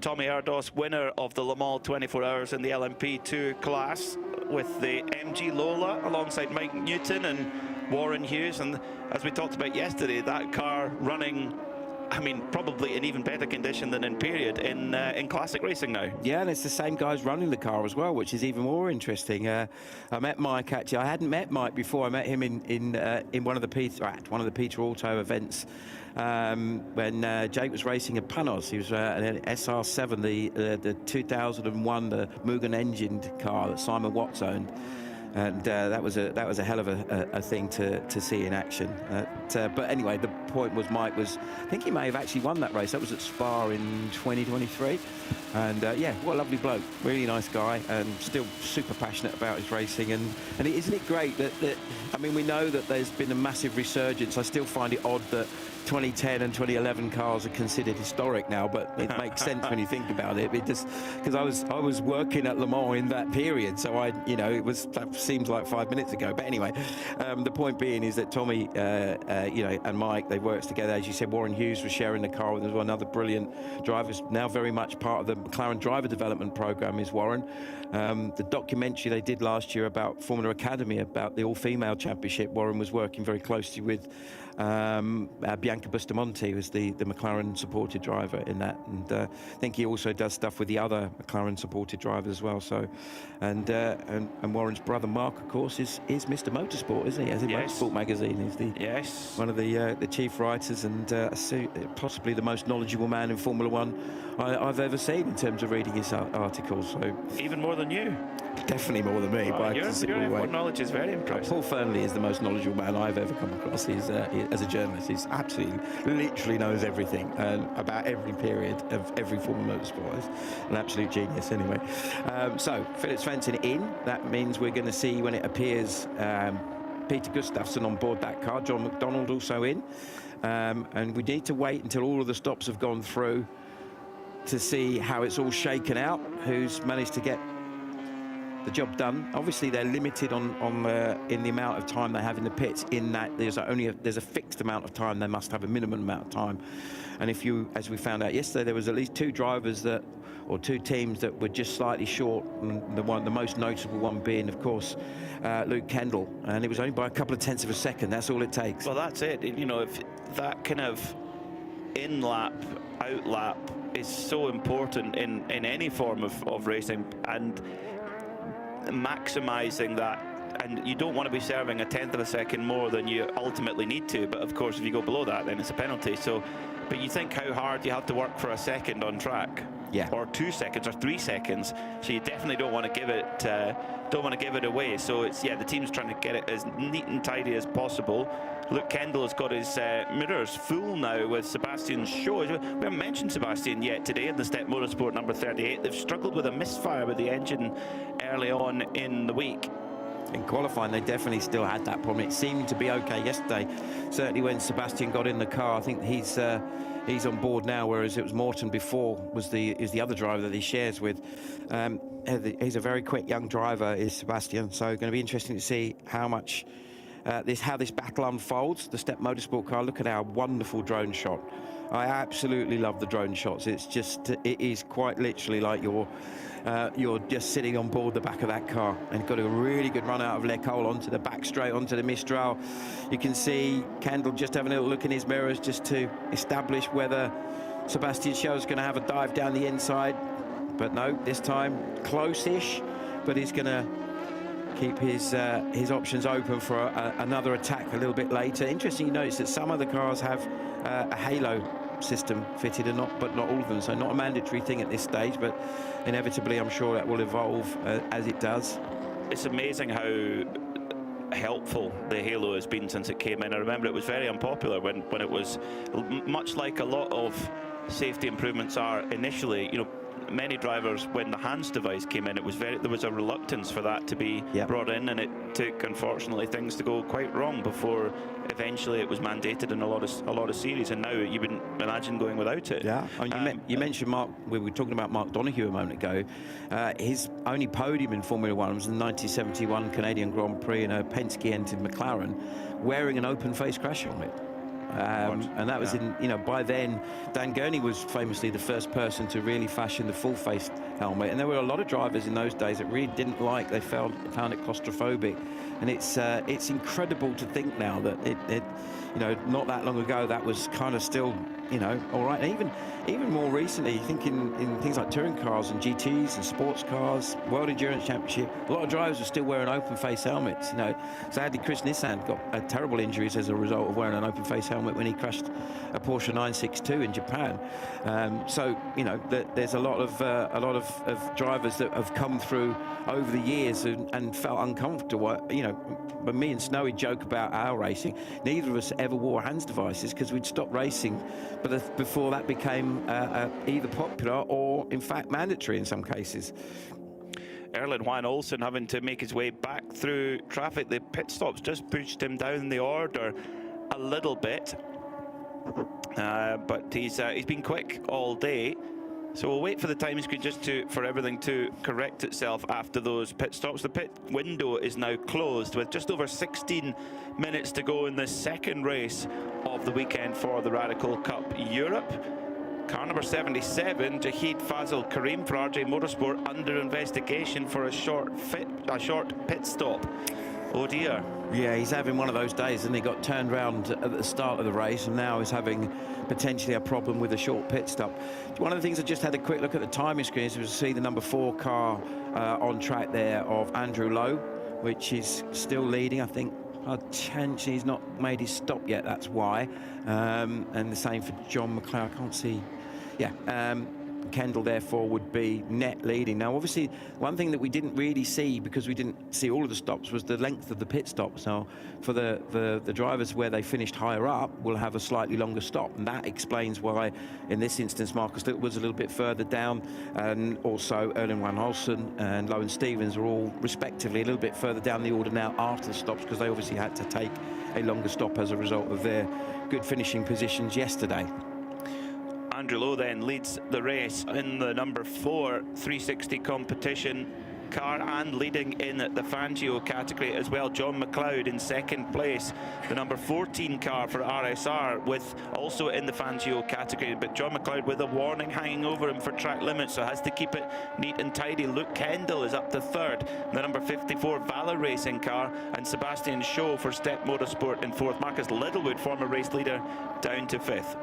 Tommy Erdos, winner of the Le Mans 24 Hours in the LMP2 class with the MG Lola alongside Mike Newton and Warren Hughes. And as we talked about yesterday, that car running I mean, probably in even better condition than in period in classic racing now. Yeah, and it's the same guys running the car as well, which is even more interesting. I met Mike, actually. I hadn't met Mike before. I met him in one of the Peter Auto events when Jake was racing a Panos. He was an SR7, the 2001, the Mugen engined car that Simon Watts owned. And that was a hell of a thing to see in action. But anyway, the point was I think he may have actually won that race. That was at Spa in 2023. And yeah, what a lovely bloke, really nice guy, and still super passionate about his racing. And isn't it great that I mean, we know that there's been a massive resurgence. I still find it odd that 2010 and 2011 cars are considered historic now, but it makes sense when you think about it. It just because I was working at Le Mans in that period, so that seems like 5 minutes ago. But anyway, the point being is that Tommy, and Mike, they worked together. As you said, Warren Hughes was sharing the car with us, another brilliant driver, now very much part of the McLaren driver development program is Warren. The documentary they did last year about Formula Academy, about the all-female championship, Warren was working very closely with Bianca Bustamante, who's the McLaren supported driver in that, and I think he also does stuff with the other McLaren supported drivers as well. So, and Warren's brother Mark, of course, is Mr. Motorsport, isn't he? As in Yes. Motorsport magazine, he's one of the chief writers and possibly the most knowledgeable man in Formula One I've ever seen in terms of reading his articles. So even more than you. Definitely more than me. By Your F1 knowledge is very impressive. Paul Fernley is the most knowledgeable man I've ever come across. He's as a journalist, he's absolutely, literally knows everything about every period of every form of motorsport. He's an absolute genius. Anyway, so Philip Svensson in. That means we're going to see when it appears Peter Gustafsson on board that car. John McDonald also in, and we need to wait until all of the stops have gone through to see how it's all shaken out. Who's managed to get the job done. Obviously they're limited on in the amount of time they have in the pits, in that there's a fixed amount of time. They must have a minimum amount of time, and if you, as we found out yesterday, there was at least two teams that were just slightly short, and the most notable one being, of course, Luke Kendall, and it was only by a couple of tenths of a second. That's all it takes. Well, that's it. If that kind of in-lap, out-lap is so important in any form of racing, and maximising that, and you don't want to be serving a tenth of a second more than you ultimately need to, but of course if you go below that then it's a penalty. So, but you think how hard you have to work for a second on track, or 2 seconds or 3 seconds, so you definitely don't want to give it away. So it's, the team's trying to get it as neat and tidy as possible. Luke Kendall has got his mirrors full now with Sebastian Shaw. We haven't mentioned Sebastian yet today in the Step Motorsport number 38. They've struggled with a misfire with the engine early on in the week. In qualifying, they definitely still had that problem. It seemed to be okay yesterday. Certainly when Sebastian got in the car, I think he's on board now, whereas it was Morton before is the other driver that he shares with. He's a very quick young driver, is Sebastian. So going to be interesting to see how much how this battle unfolds. The Step Motorsport car. Look at our wonderful drone shot. I absolutely love the drone shots. It is quite literally like you're just sitting on board the back of that car, and got a really good run out of Lecole onto the back straight onto the Mistral. You can see Kendall just having a little look in his mirrors just to establish whether Sebastian Shaw is going to have a dive down the inside, but no, this time close-ish, but he's going to keep his options open for another attack a little bit later. Interesting, you notice that some of the cars have a halo system fitted, but not all of them, so not a mandatory thing at this stage, but inevitably I'm sure that will evolve as it does. It's amazing how helpful the halo has been since it came in. I remember it was very unpopular when it was, much like a lot of safety improvements are initially. Many drivers, when the HANS device came in, there was a reluctance for that to be brought in, and it took, unfortunately, things to go quite wrong before eventually it was mandated in a lot of series, and now you wouldn't imagine going without it. Yeah, you mentioned Mark. We were talking about Mark Donoghue a moment ago. His only podium in Formula One was the 1971 Canadian Grand Prix in a Penske entered McLaren, wearing an open face crash helmet. And that was by then Dan Gurney was famously the first person to really fashion the full-faced helmet, and there were a lot of drivers in those days that really didn't like, they found it claustrophobic, and it's incredible to think now that it not that long ago that was kind of still you know, all right. And even more recently, you think in things like touring cars and GTs and sports cars, World Endurance Championship, a lot of drivers are still wearing open face helmets. You know, sadly, Chris Nissan got terrible injuries as a result of wearing an open face helmet when he crashed a Porsche 962 in Japan. So you know, there's a lot of drivers that have come through over the years and felt uncomfortable. You know, but me and Snowy joke about our racing. Neither of us ever wore hands devices because we'd stopped racing, but before that became either popular or, in fact, mandatory in some cases. Erlen Juan Olsen having to make his way back through traffic. The pit stops just pushed him down the order a little bit, but he's been quick all day. So we'll wait for the time screen just for everything to correct itself after those pit stops. The pit window is now closed with just over 16 minutes to go in the second race of the weekend for the Radical Cup Europe. Car number 77, Jahid Fazil Karim for RJ Motorsport, under investigation for a short pit stop. Oh dear. Yeah, he's having one of those days, and he got turned round at the start of the race, and now is having potentially a problem with a short pit stop. One of the things I just had a quick look at the timing screen is to see the number 4 car on track there of Andrew Lowe, which is still leading. I think potentially he's not made his stop yet, that's why. And the same for John McLeod. I can't see. Yeah. Kendall therefore would be net leading. Now obviously one thing that we didn't really see, because we didn't see all of the stops, was the length of the pit stop. So for the drivers where they finished higher up will have a slightly longer stop, and that explains why in this instance Marcus Littlewood's a little bit further down, and also Erlen Van Olsen and Lowen Stevens are all respectively a little bit further down the order now after the stops, because they obviously had to take a longer stop as a result of their good finishing positions yesterday. Andrew Lowe then leads the race in the number 4 360 competition car, and leading in the Fangio category as well. John McLeod in second place, the number 14 car for RSR, with also in the Fangio category, but John McLeod with a warning hanging over him for track limits, so has to keep it neat and tidy. Luke Kendall is up to third, the number 54 Valor Racing car, and Sebastian Shaw for Step Motorsport in fourth. Marcus Littlewood, former race leader, down to fifth.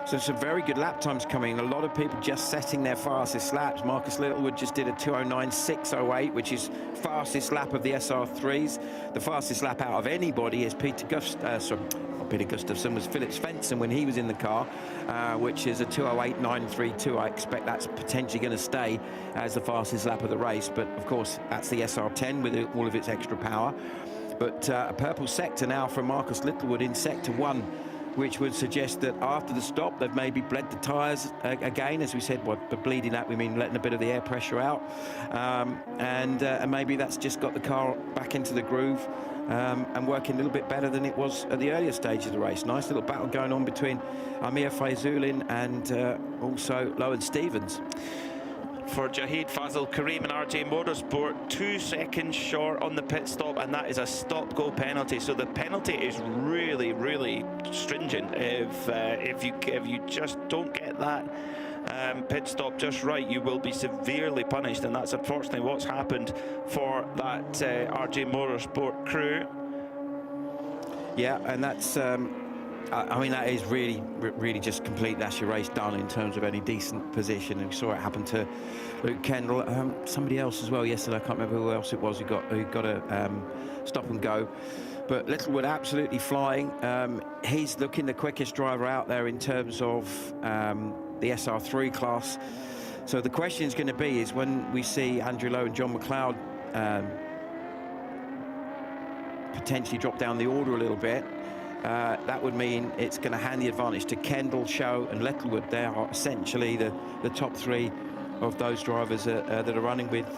So some very good lap times coming. A lot of people just setting their fastest laps. Marcus Littlewood just did a 209.608, which is fastest lap of the SR3s. The fastest lap out of anybody is Peter Gustafsson was Philip Svensson when he was in the car, which is a 208.932. I expect that's potentially going to stay as the fastest lap of the race. But of course, that's the SR10 with all of its extra power. But a purple sector now from Marcus Littlewood in sector 1, which would suggest that after the stop they've maybe bled the tyres again. As we said, by bleeding that we mean letting a bit of the air pressure out, and maybe that's just got the car back into the groove and working a little bit better than it was at the earlier stage of the race. Nice little battle going on between Amir Faizulin and also Lowen Stevens. For Jahid Fazil Karim and RJ Motorsport, 2 seconds short on the pit stop, and that is a stop-go penalty. So the penalty is really, really stringent. If you just don't get that pit stop just right, you will be severely punished, and that's unfortunately what's happened for that RJ Motorsport crew. Yeah, and that's I mean, that is really just complete. That's your race done in terms of any decent position. And we saw it happen to Luke Kendall, somebody else as well yesterday. I can't remember who else it was who got a stop and go. But Littlewood absolutely flying. He's looking the quickest driver out there in terms of the SR3 class. So the question is going to be is when we see Andrew Lowe and John McLeod potentially drop down the order a little bit. That would mean it's going to hand the advantage to Kendall, Shaw and Littlewood. They are essentially the top 3 of those drivers that are running with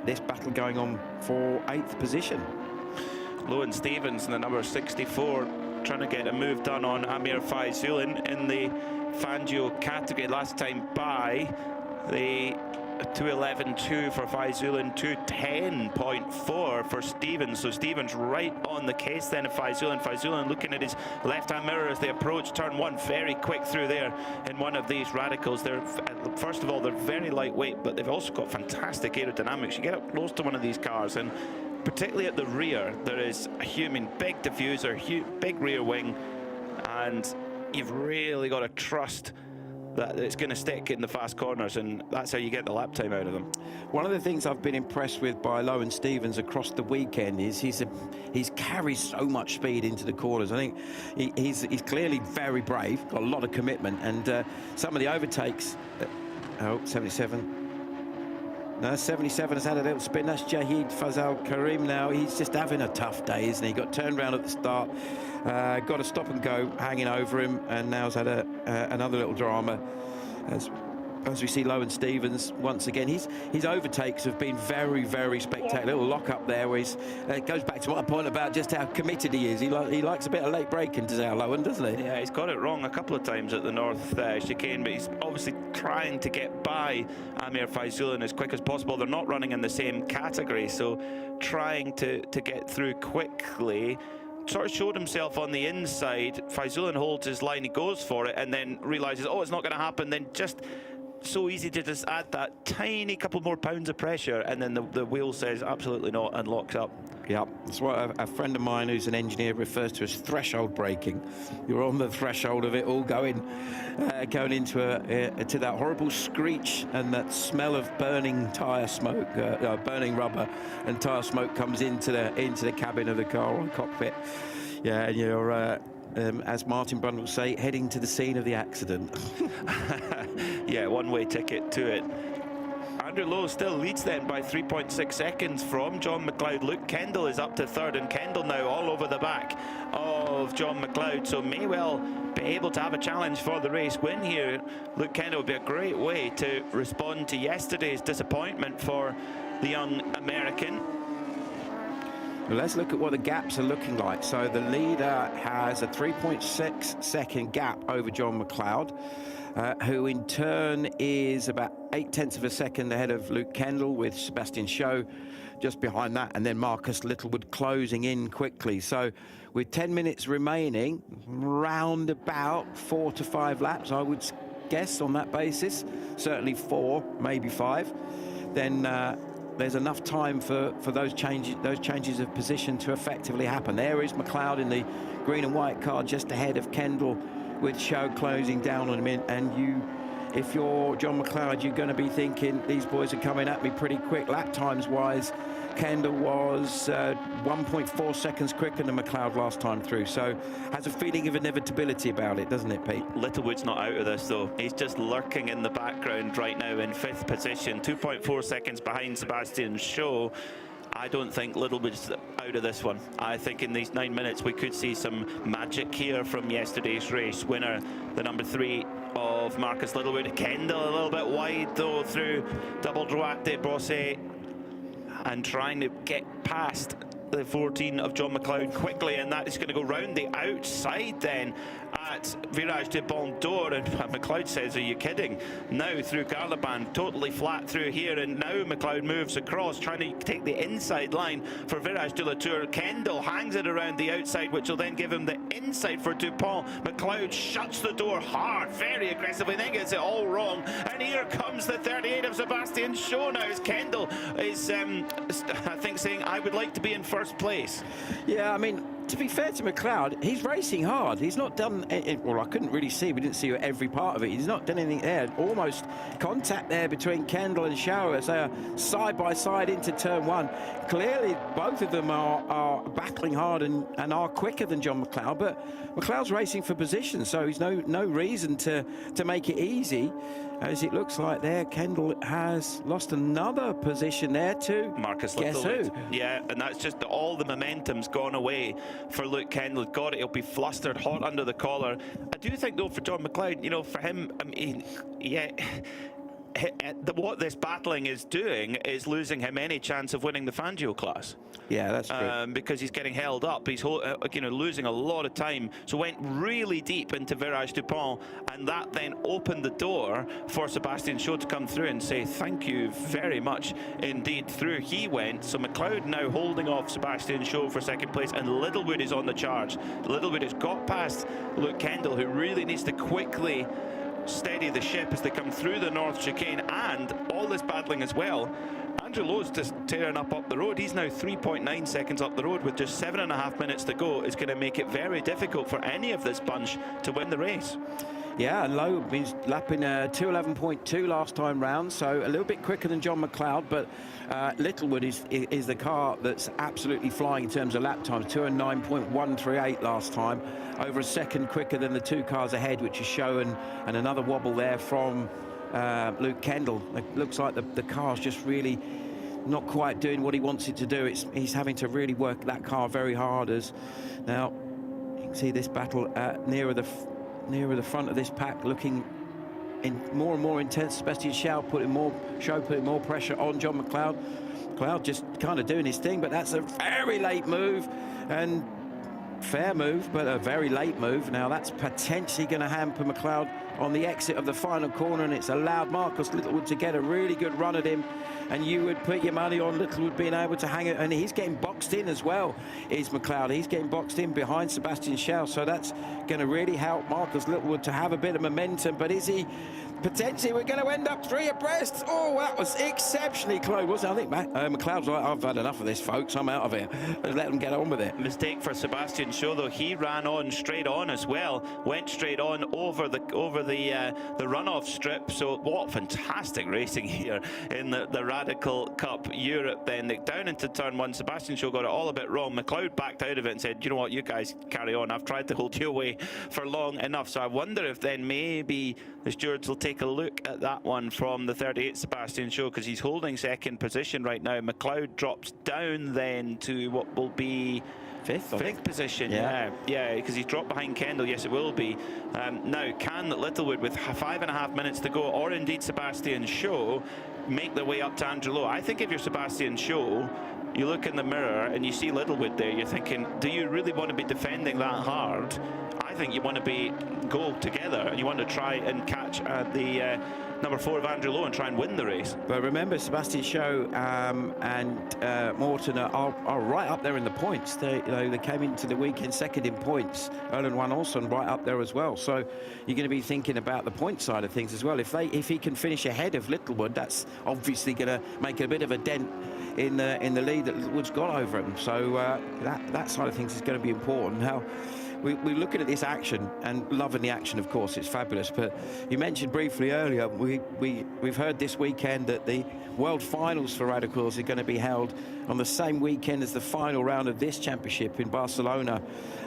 this battle going on for 8th position. Lowen Stevens in the number 64 trying to get a move done on Amir Faizulin in the Fangio category. Last time by, the 211.2 for Faizulin, 210.4 for Stevens. So Stevens right on the case then of Faizulin. Faizulin looking at his left-hand mirror as they approach turn 1, very quick through there in one of these radicals. They're, first of all, they're very lightweight, but they've also got fantastic aerodynamics. You get up close to one of these cars, and particularly at the rear, there is a human big diffuser, big rear wing, and you've really got to trust that it's going to stick in the fast corners, and that's how you get the lap time out of them. One of the things I've been impressed with by Lowen Stevens across the weekend is he's carries so much speed into the corners. I think he's clearly very brave, got a lot of commitment, and some of the overtakes. 77. No, 77 has had a little spin. That's Jahid Fazal Karim now. He's just having a tough day, isn't he? Got turned around at the start, got a stop and go hanging over him, and now has had another little drama as we see Lowen Stevens once again. His overtakes have been very, very spectacular. Little lock up there where it goes back to my point about just how committed he is. He likes a bit of late braking, to Lowen, doesn't he? Yeah, he's got it wrong a couple of times at the north chicane, but he's obviously trying to get by Amir Faizullin as quick as possible. They're not running in the same category, so trying to get through quickly. Sort of showed himself on the inside. Faizullin holds his line, he goes for it, and then realizes, oh, it's not going to happen. Then just so easy to just add that tiny couple more pounds of pressure, and then the wheel says absolutely not and locks up. Yeah, that's what a friend of mine who's an engineer refers to as threshold braking. You're on the threshold of it all going into to that horrible screech, and that smell of burning tyre smoke, burning rubber and tyre smoke comes into the cabin of the car or cockpit. Yeah, and you're as Martin Brundle will say, heading to the scene of the accident. Yeah, one-way ticket to it. Andrew Lowe still leads then by 3.6 seconds from John McLeod. Luke Kendall is up to third, and Kendall now all over the back of John McLeod, so may well be able to have a challenge for the race win here. Luke Kendall would be a great way to respond to yesterday's disappointment for the young American. Well, let's look at what the gaps are looking like. So the leader has a 3.6 second gap over John McLeod, who in turn is about 0.8 of a second ahead of Luke Kendall, with Sebastian Shaw just behind that, and then Marcus Littlewood closing in quickly. So with 10 minutes remaining, round about 4 to 5 laps, I would guess, on that basis, certainly 4, maybe 5, then there's enough time for those changes of position to effectively happen. There is McLeod in the green and white car just ahead of Kendall, with Shaw closing down on him. And if you're John McLeod, you're going to be thinking, these boys are coming at me pretty quick. Lap times wise, Kendall was 1.4 seconds quicker than McLeod last time through, so has a feeling of inevitability about it, doesn't it, Pete? Littlewood's not out of this though. He's just lurking in the background right now in 5th position, 2.4 seconds behind Sebastian Shaw. I don't think Littlewood's out of this one. I think in these 9 minutes we could see some magic here from yesterday's race. Winner, the number 3 of Marcus Littlewood. Kendall a little bit wide though through double droite de Brosse, and trying to get past the 14 of John McLeod quickly, and that is going to go round the outside then at Virage de Bon d'Or, and McLeod says, are you kidding? Now through Garlaban, totally flat through here, and now McLeod moves across, trying to take the inside line for Virage de la Tour. Kendall hangs it around the outside, which will then give him the inside for Dupont. McLeod shuts the door hard, very aggressively, then gets it all wrong, and here comes the 38 of Sebastian Shaw now, as Kendall is, I think, saying, I would like to be in first place. Yeah, I mean, to be fair to McLeod, he's racing hard. He's not done, well, I couldn't really see, we didn't see every part of it. He's not done anything there. Almost contact there between Kendall and Shaw as they are side by side into turn 1. Clearly, both of them are battling hard and are quicker than John McLeod, but McLeod's racing for position, so he's no reason to make it easy. As it looks like there, Kendall has lost another position there to Marcus Littlewood. Yeah, and that's just all the momentum's gone away for Luke Kendall. Got it, he'll be flustered, hot under the collar. I do think though for John McLeod, you know, for him, I mean, yeah, what this battling is doing is losing him any chance of winning the Fangio class. Yeah, that's true. Because he's getting held up. He's losing a lot of time. So went really deep into Virage Dupont, and that then opened the door for Sebastian Shaw to come through and say thank you very much indeed. Through he went. So McLeod now holding off Sebastian Shaw for second place, and Littlewood is on the charge. Littlewood has got past Luke Kendall, who really needs to quickly steady the ship as they come through the North Chicane, and all this battling as well. Andrew Lowe's just tearing up the road. He's now 3.9 seconds up the road with just 7.5 minutes to go. It's going to make it very difficult for any of this bunch to win the race. Yeah, and Lowe been lapping 2:11.2 last time round, so a little bit quicker than John McLeod, but Littlewood is the car that's absolutely flying in terms of lap times. 2:09.138 last time, over a second quicker than the two cars ahead, which is shown, and another wobble there from Luke Kendall. It looks like the car's just really not quite doing what he wants it to do. He's having to really work that car very hard. As now you can see this battle nearer the front of this pack, looking in more and more intense. Sebastian Shaw putting more pressure on John McLeod. McLeod just kind of doing his thing, but that's a very late move, and fair move, but a very late move. Now that's potentially going to hamper McLeod on the exit of the final corner, and it's allowed Marcus Littlewood to get a really good run at him, and you would put your money on Littlewood being able to hang it, and he's getting boxed in as well, is McLeod. He's getting boxed in behind Sebastian Shaw, so that's going to really help Marcus Littlewood to have a bit of momentum. But is he potentially, we're going to end up 3 abreast? Oh, that was exceptionally close, wasn't it? I think McLeod's like, I've had enough of this, folks, I'm out of here. Let's let them get on with it. Mistake for Sebastian Shaw, though. He ran on straight on as well, went straight on over the runoff strip. So what fantastic racing here in the Radical Cup Europe. Then down into turn 1, Sebastian Shaw got it all a bit wrong. McLeod backed out of it and said, you know what, you guys carry on, I've tried to hold you away for long enough. So I wonder if then maybe the stewards will take a look at that one from the 38 Sebastian Shaw, because he's holding second position right now. McLeod drops down then to what will be fifth position. Yeah, because he's dropped behind Kendall. Yes, it will be. Now, can Littlewood, with 5.5 minutes to go, or indeed Sebastian Shaw, make their way up to Andrew Lowe? I think if you're Sebastian Shaw, you look in the mirror and you see Littlewood there, you're thinking, do you really want to be defending that hard? I think you want to go together, and you want to try and catch the number 4 of Andrew Lowe and try and win the race. But remember, Sebastian Shaw and Morton are right up there in the points. They came into the weekend second in points. Erlen Van Olsen right up there as well. So you're going to be thinking about the point side of things as well. If he can finish ahead of Littlewood, that's obviously going to make a bit of a dent in the lead that Littlewood's got over him. So that side of things is going to be important. Now, we're looking at this action and loving the action, of course, it's fabulous. But you mentioned briefly earlier, we've heard this weekend that the World Finals for Radicals are going to be held on the same weekend as the final round of this championship in Barcelona.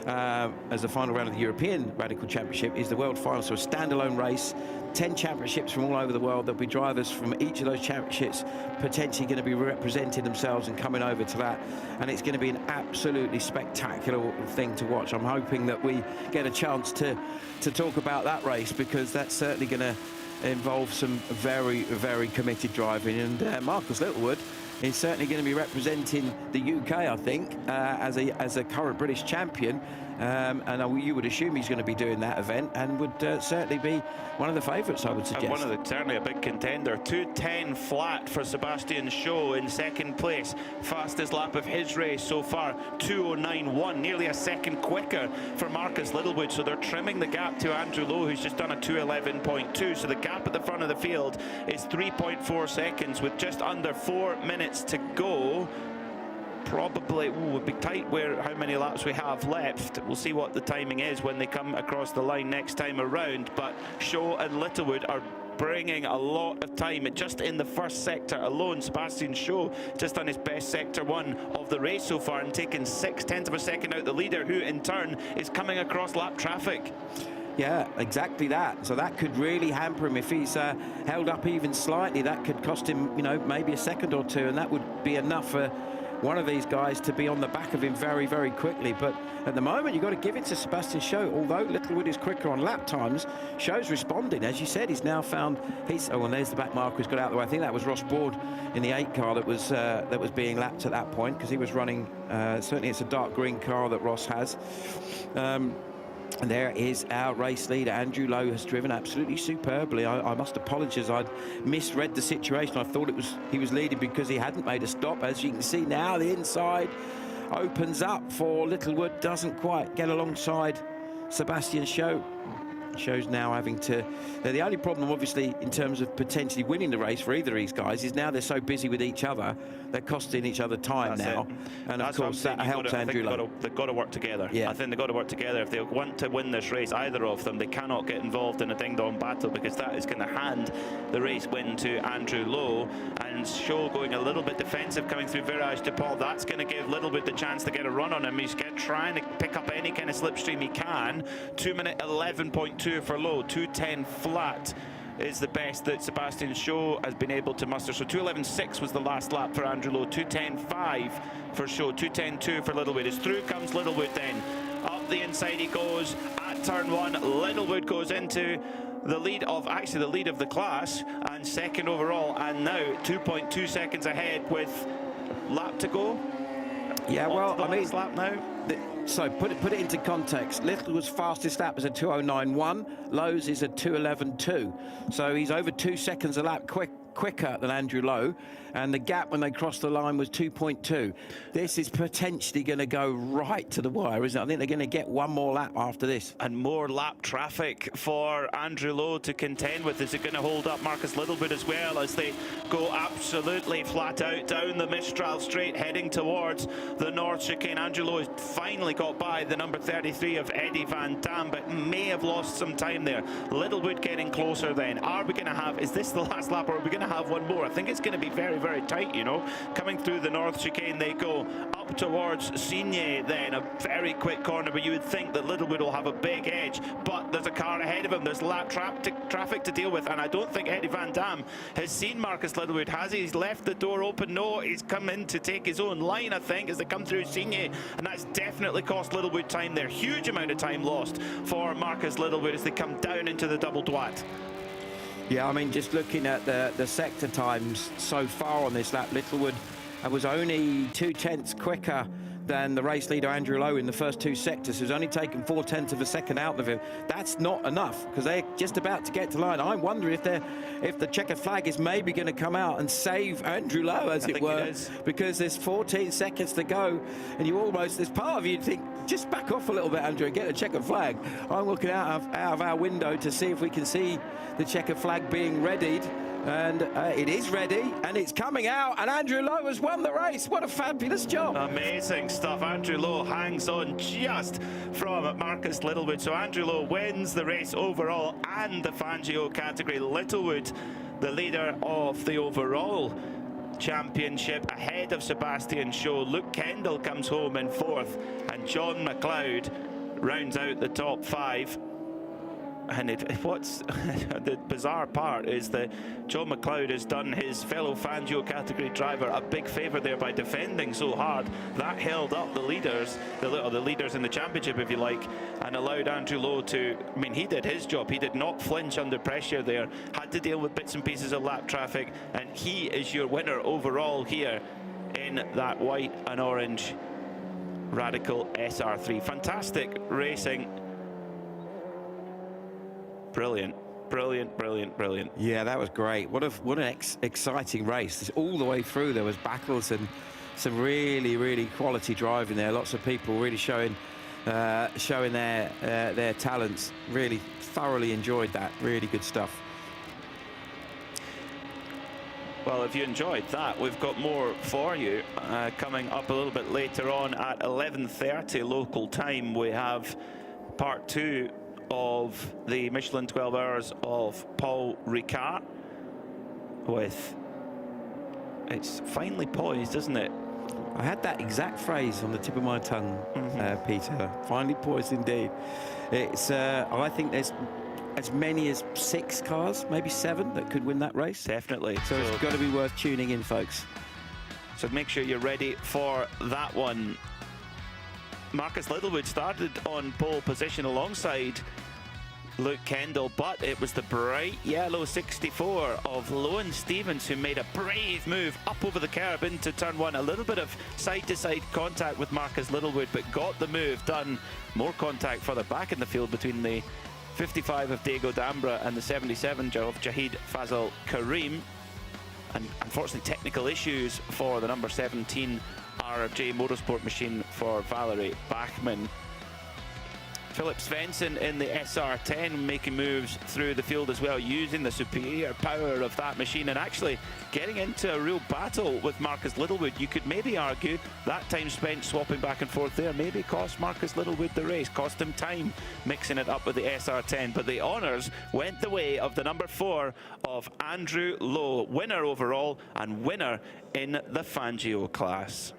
As the final round of the European Radical Championship is the World Final, so a standalone race. 10 championships from all over the world. There'll be drivers from each of those championships potentially going to be representing themselves and coming over to that, and it's going to be an absolutely spectacular thing to watch. I'm hoping that we get a chance to talk about that race, because that's certainly going to involve some very, very committed driving, and Marcus Littlewood is certainly going to be representing the UK, I think, as a current British champion. And you would assume he's going to be doing that event, and would certainly be one of the favourites, I would suggest. Certainly a big contender. 2:10 flat for Sebastian Shaw in second place. Fastest lap of his race so far, 2:09.1, nearly a second quicker for Marcus Littlewood. So they're trimming the gap to Andrew Lowe, who's just done a 2:11.2. So the gap at the front of the field is 3.4 seconds with just under 4 minutes to go. Probably would be tight how many laps we have left. We'll see what the timing is when they come across the line next time around. But Shaw and Littlewood are bringing a lot of time just in the first sector alone. Sebastian Shaw just done his best sector 1 of the race so far and taken 0.6 of a second out the leader, who in turn is coming across lap traffic. Yeah, exactly that. So that could really hamper him if he's held up even slightly. That could cost him, maybe a second or two, and that would be enough for one of these guys to be on the back of him very, very quickly. But at the moment, you've got to give it to Sebastian Shaw. Although Littlewood is quicker on lap times, Shaw's responding. As you said, he's now found and there's the back marker who's got out of the way. I think that was Ross Board in the 8 car that was being lapped at that point, because he was running, certainly it's a dark green car that Ross has. And there is our race leader. Andrew Lowe has driven absolutely superbly. I must apologise, I'd misread the situation. I thought he was leading because he hadn't made a stop. As you can see now, the inside opens up for Littlewood, doesn't quite get alongside Sebastian Shaw. Show's now having to... the only problem, obviously, in terms of potentially winning the race for either of these guys is now they're so busy with each other, they're costing each other time now. And of course, that helps Andrew Lowe. They've got to work together. Yeah. I think they've got to work together. If they want to win this race, either of them, they cannot get involved in a ding-dong battle, because that is going to hand the race win to Andrew Lowe. And Shaw going a little bit defensive coming through Virage de Paul. That's going to give Littlewood the chance to get a run on him. He's trying to pick up any kind of slipstream he can. 2-minute 11.2 for Lowe. 2:10 flat is the best that Sebastian Shaw has been able to muster. So 2:11.6 was the last lap for Andrew Lowe. 2:10.5 for Shaw. 2:10.2 for Littlewood. As through comes Littlewood then. Up the inside he goes at turn 1. Littlewood goes into the lead of the class and second overall, and now 2.2 seconds ahead with lap to go. Yeah, well, I mean, lap now. So put it into context. Littlewood's fastest lap is a 2:09.1. Lowe's is a 2:11.2. So he's over 2 seconds a lap quicker than Andrew Lowe, and the gap when they crossed the line was 2.2. This is potentially going to go right to the wire, isn't it? I think they're going to get one more lap after this. And more lap traffic for Andrew Lowe to contend with. Is it going to hold up Marcus Littlewood as well as they go absolutely flat out down the Mistral Straight heading towards the North Chicane? Andrew Lowe has finally got by the number 33 of Eddie Van Dam, but may have lost some time there. Littlewood getting closer then. Are we going to have, is this the last lap, or are we going to have one more? I think it's going to be very, very tight, you know. Coming through the North Chicane, they go up towards Signé then, a very quick corner, but you would think that Littlewood will have a big edge, but there's a car ahead of him. There's lap traffic to deal with, and I don't think Eddie Van Dam has seen Marcus Littlewood, has he? He's left the door open. No, he's come in to take his own line, I think, as they come through Signé, and that's definitely cost Littlewood time there. Huge amount of time lost for Marcus Littlewood as they come down into the double Dwat. Yeah, I mean, just looking at the sector times so far on this lap, Littlewood was only 0.2 quicker than the race leader Andrew Lowe in the first two sectors, who's only taken 0.4 of a second out of him. That's not enough, because they're just about to get to line. I'm wondering if the checkered flag is maybe going to come out and save Andrew Lowe, as it were, because there's 14 seconds to go, and you almost, there's part of you think, just back off a little bit, Andrew, and get a checkered flag. I'm looking out of our window to see if we can see the checkered flag being readied. And it is ready, and it's coming out, and Andrew Lowe has won the race. What a fabulous job. Amazing stuff. Andrew Lowe hangs on just from Marcus Littlewood. So Andrew Lowe wins the race overall and the Fangio category. Littlewood, the leader of the overall championship, ahead of Sebastian Shaw. Luke Kendall comes home in fourth, and John McLeod rounds out the top five. And what's the bizarre part is that John McLeod has done his fellow Fangio category driver a big favour there by defending so hard. That held up the leaders, the leaders in the championship, if you like, and allowed Andrew Lowe to, I mean, he did his job. He did not flinch under pressure there, had to deal with bits and pieces of lap traffic, and he is your winner overall here in that white and orange Radical SR3. Fantastic racing. Brilliant, brilliant, brilliant, brilliant. Yeah, that was great. What an exciting race. All the way through there was battles and some really, really quality driving there. Lots of people really showing their talents. Really thoroughly enjoyed that. Really good stuff. Well, if you enjoyed that, we've got more for you coming up a little bit later on at 11:30 local time. We have part 2 of the Michelin 12 Hours of Paul Ricard, with, it's finely poised, isn't it? I had that exact phrase on the tip of my tongue, Peter. Finely poised indeed. It's I think there's as many as 6 cars, maybe 7, that could win that race. Definitely. So it's got to be worth tuning in, folks. So make sure you're ready for that one. Marcus Littlewood started on pole position alongside Luke Kendall, but it was the bright yellow 64 of Lohan Stevens who made a brave move up over the curb into turn 1. A little bit of side-to-side contact with Marcus Littlewood, but got the move done. More contact further back in the field between the 55 of Diego D'Ambra and the 77 of Jahid Fazal Karim. And unfortunately, technical issues for the number 17 RJ Motorsport machine for Valerie Bachmann. Philip Svensson in the SR10 making moves through the field as well, using the superior power of that machine and actually getting into a real battle with Marcus Littlewood. You could maybe argue that time spent swapping back and forth there maybe cost Marcus Littlewood the race, cost him time mixing it up with the SR10, but the honours went the way of the number 4 of Andrew Lowe, winner overall and winner in the Fangio class.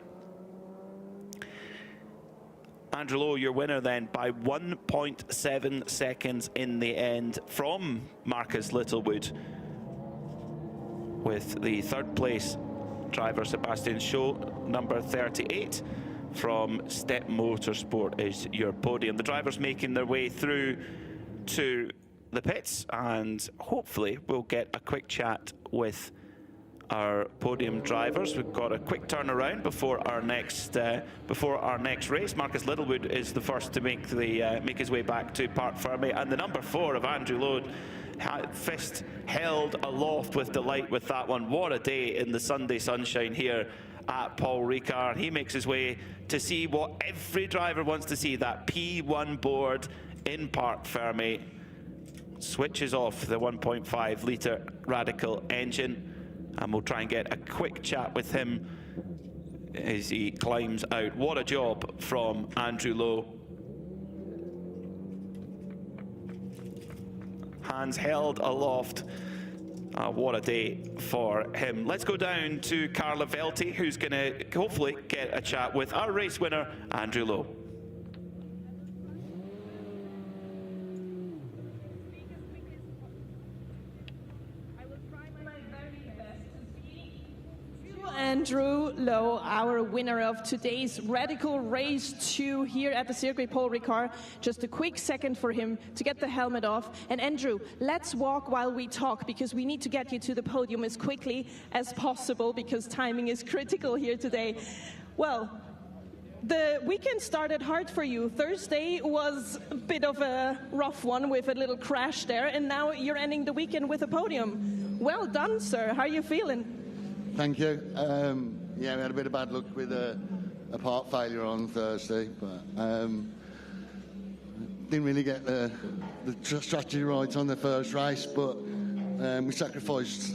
Andrew Lowe, your winner then by 1.7 seconds in the end from Marcus Littlewood, with the third place driver Sebastian Shaw, number 38 from Step Motorsport, is your podium. The drivers making their way through to the pits, and hopefully we'll get a quick chat with our podium drivers. We've got a quick turnaround before our next race. Marcus Littlewood is the first to make his way back to Parc Fermé, and the number 4 of Andrew Lowe, fist held aloft with delight with that one. What a day in the Sunday sunshine here at Paul Ricard. He makes his way to see what every driver wants to see, that P1 board in Parc Fermé. Switches off the 1.5 litre Radical engine, and we'll try and get a quick chat with him as he climbs out. What a job from Andrew Lowe. Hands held aloft. What a day for him. Let's go down to Carla Velti, who's going to hopefully get a chat with our race winner, Andrew Lowe. Andrew Lowe, our winner of today's Radical Race 2 here at the Circuit Paul Ricard. Just a quick second for him to get the helmet off. And Andrew, let's walk while we talk, because we need to get you to the podium as quickly as possible, because timing is critical here today. Well, the weekend started hard for you. Thursday was a bit of a rough one with a little crash there, and now you're ending the weekend with a podium. Well done, sir. How are you feeling? Thank you. Yeah, we had a bit of bad luck with a part failure on Thursday, but didn't really get the strategy right on the first race, but we sacrificed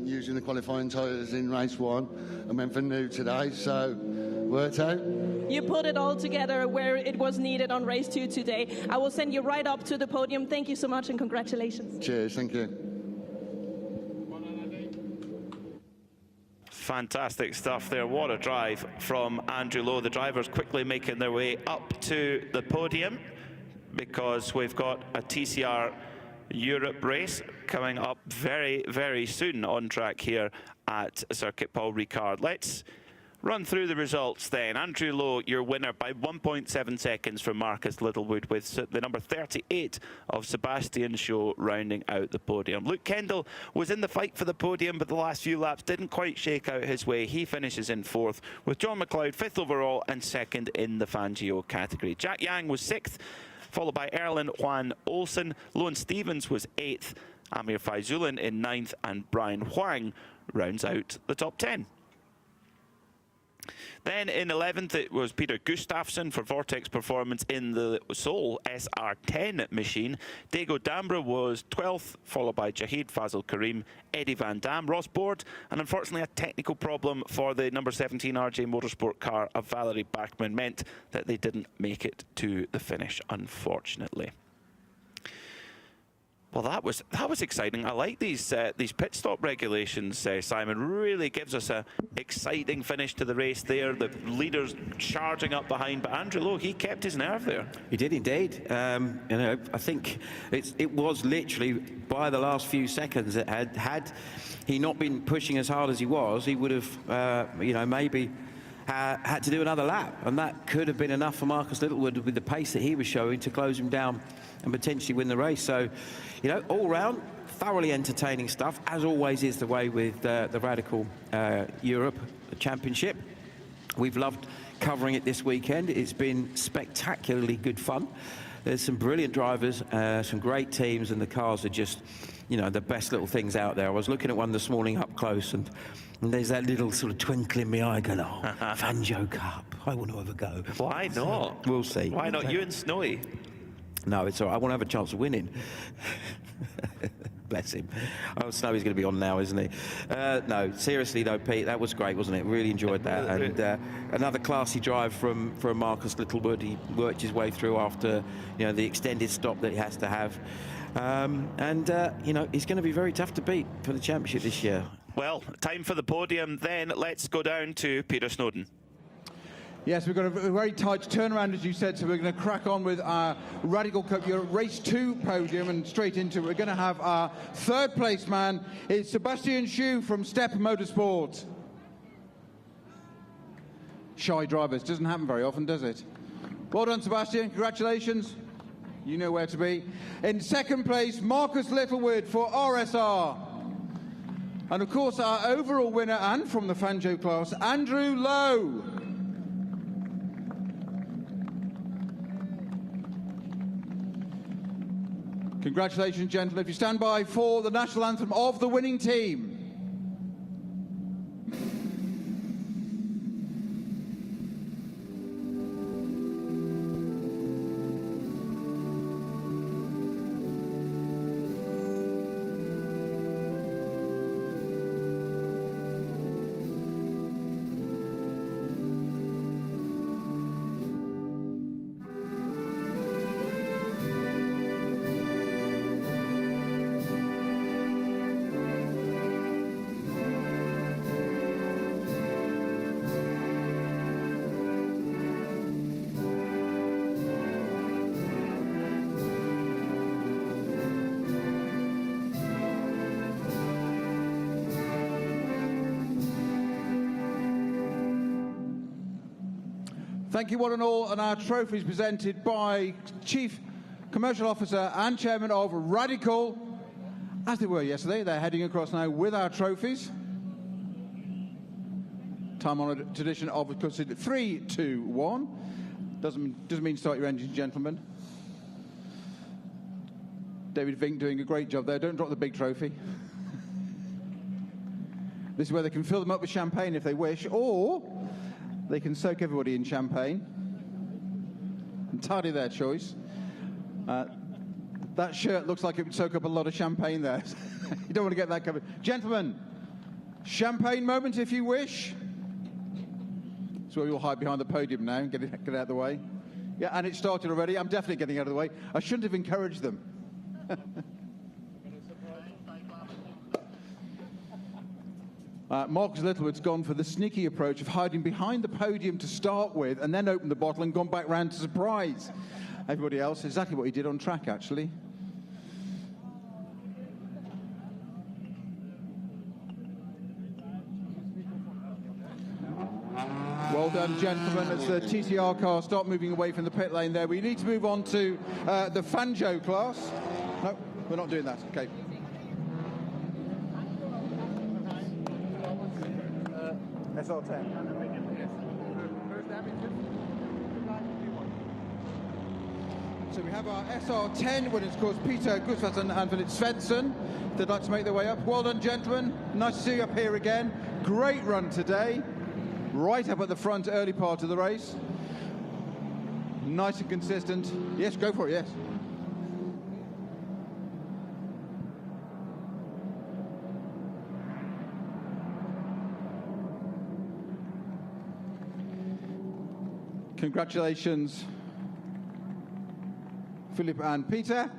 using the qualifying tyres in race 1 and went for new today, so worked out. You put it all together where it was needed on race 2 today. I will send you right up to the podium. Thank you so much and congratulations. Cheers, thank you. Fantastic stuff there. What a drive from Andrew Lowe. The drivers quickly making their way up to the podium, because we've got a TCR Europe race coming up very, very soon on track here at Circuit Paul Ricard. Let's run through the results then. Andrew Lowe, your winner by 1.7 seconds from Marcus Littlewood, with the number 38 of Sebastian Shaw rounding out the podium. Luke Kendall was in the fight for the podium, but the last few laps didn't quite shake out his way. He finishes in 4th, with John McLeod 5th overall and 2nd in the Fangio category. Jack Yang was 6th, followed by Erlen Juan Olsen. Loan Stevens was 8th, Amir Faizulin in 9th, and Brian Huang rounds out the top 10. Then in 11th, it was Peter Gustafsson for Vortex Performance in the Soul SR10 machine. Dago Dambra was 12th, followed by Jahid Fazil Karim, Eddie Van Dam, Ross Board, and unfortunately a technical problem for the number 17 RJ Motorsport car of Valerie Bachmann meant that they didn't make it to the finish, unfortunately. Well, that was exciting. I like these pit stop regulations, Simon. Really gives us a exciting finish to the race there. The leaders charging up behind, but Andrew Lowe, he kept his nerve there. He did indeed. You know, I think it was literally by the last few seconds that had he not been pushing as hard as he was, he would have, you know, maybe had to do another lap, and that could have been enough for Marcus Littlewood with the pace that he was showing to close him down and potentially win the race. So, you know, all round, thoroughly entertaining stuff, as always is the way with the Radical Europe Championship. We've loved covering it this weekend. It's been spectacularly good fun. There's some brilliant drivers, some great teams, and the cars are just, you know, the best little things out there. I was looking at one this morning up close, and there's that little sort of twinkle in my eye going, oh, Fangio Cup, I want to have a go. Why not? We'll see. Why not? You and Snowy. No, it's all right. I want to have a chance of winning. Bless him. Oh, Snowy's going to be on now, isn't he? No, seriously though, Pete, that was great, wasn't it? Really enjoyed that. And another classy drive from Marcus Littlewood. He worked his way through after, the extended stop that he has to have. He's going to be very tough to beat for the championship this year. Well, time for the podium then. Let's go down to Peter Snowden. Yes, we've got a very tight turnaround, as you said, so we're going to crack on with our Radical Cup Europe Race 2 podium and straight into it. We're going to have our third place man. It's Sebastian Schue from Step Motorsport. Shy drivers, doesn't happen very often, does it? Well done, Sebastian, congratulations. You know where to be. In second place, Marcus Littlewood for RSR. And of course, our overall winner, and from the Fanjo class, Andrew Lowe. Congratulations, gentlemen. If you stand by for the national anthem of the winning team. Thank you one and all, and our trophies presented by Chief Commercial Officer and Chairman of Radical, as they were yesterday. They're heading across now with our trophies. Time-honoured tradition of, of course, 3, 2, 1. Doesn't mean start your engines, gentlemen. David Vink doing a great job there. Don't drop the big trophy. This is where they can fill them up with champagne if they wish, or they can soak everybody in champagne. Entirely their choice. That shirt looks like it would soak up a lot of champagne there. You don't want to get that covered. Gentlemen, champagne moment if you wish. So we'll hide behind the podium now and get out of the way. Yeah, and it started already. I'm definitely getting out of the way. I shouldn't have encouraged them. Marcus Littlewood's gone for the sneaky approach of hiding behind the podium to start with and then opened the bottle and gone back round to surprise everybody else. Exactly what he did on track, actually. Well done, gentlemen. As the TCR car start moving away from the pit lane there, we need to move on to the Fanjo class. No, we're not doing that. Okay. SR10. So we have our SR10 winners, of course, Peter Gustafsson and Philip Svensson. They'd like to make their way up. Well done, gentlemen. Nice to see you up here again. Great run today. Right up at the front, early part of the race. Nice and consistent. Yes, go for it, yes. Congratulations, Philip and Peter.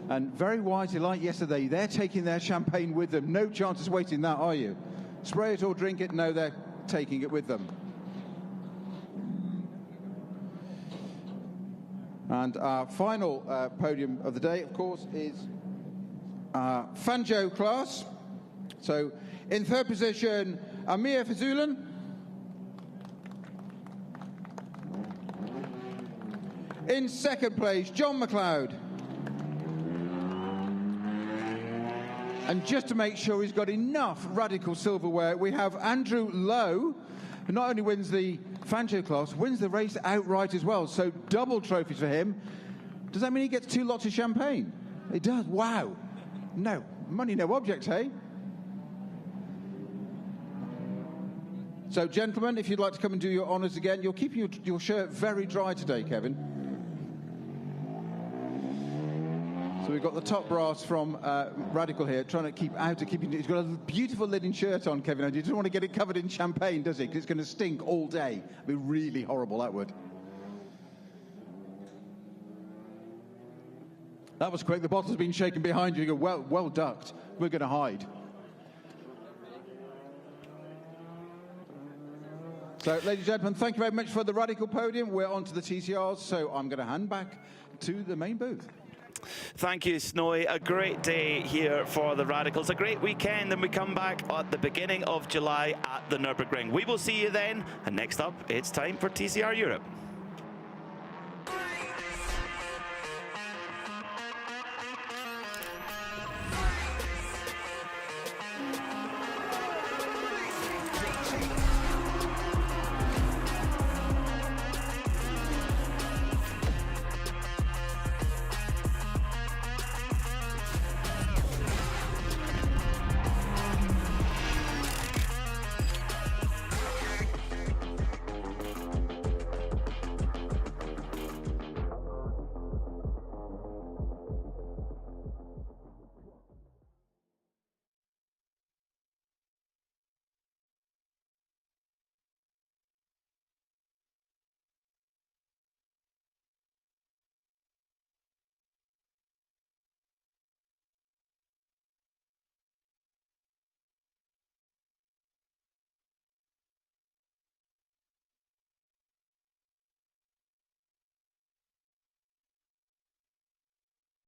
And very wisely, like yesterday, they're taking their champagne with them. No chance of wasting that, are you? Spray it or drink it? No, they're taking it with them. And our final podium of the day, of course, is our Fanjo class. So, in third position, Amir Fazoulan. In second place, John McLeod. And just to make sure he's got enough Radical silverware, we have Andrew Lowe, who not only wins the Fanjo class, wins the race outright as well. So double trophies for him. Does that mean he gets 2 lots of champagne? It does. Wow. No. Money, no object, hey? So, gentlemen, if you'd like to come and do your honours again, you're keeping your shirt very dry today, Kevin. So we've got the top brass from Radical here, trying to keep out of keeping. He's got a beautiful linen shirt on, Kevin. You don't want to get it covered in champagne, does he? Because it's going to stink all day. It'd be really horrible, that would. That was quick. The bottle's been shaken behind you. You go, well ducked. We're going to hide. So, ladies and gentlemen, thank you very much for the Radical podium. We're on to the TCRs, so I'm going to hand back to the main booth. Thank you, Snowy. A great day here for the Radicals. A great weekend, and we come back at the beginning of July at the Nürburgring. We will see you then. And next up, it's time for TCR Europe.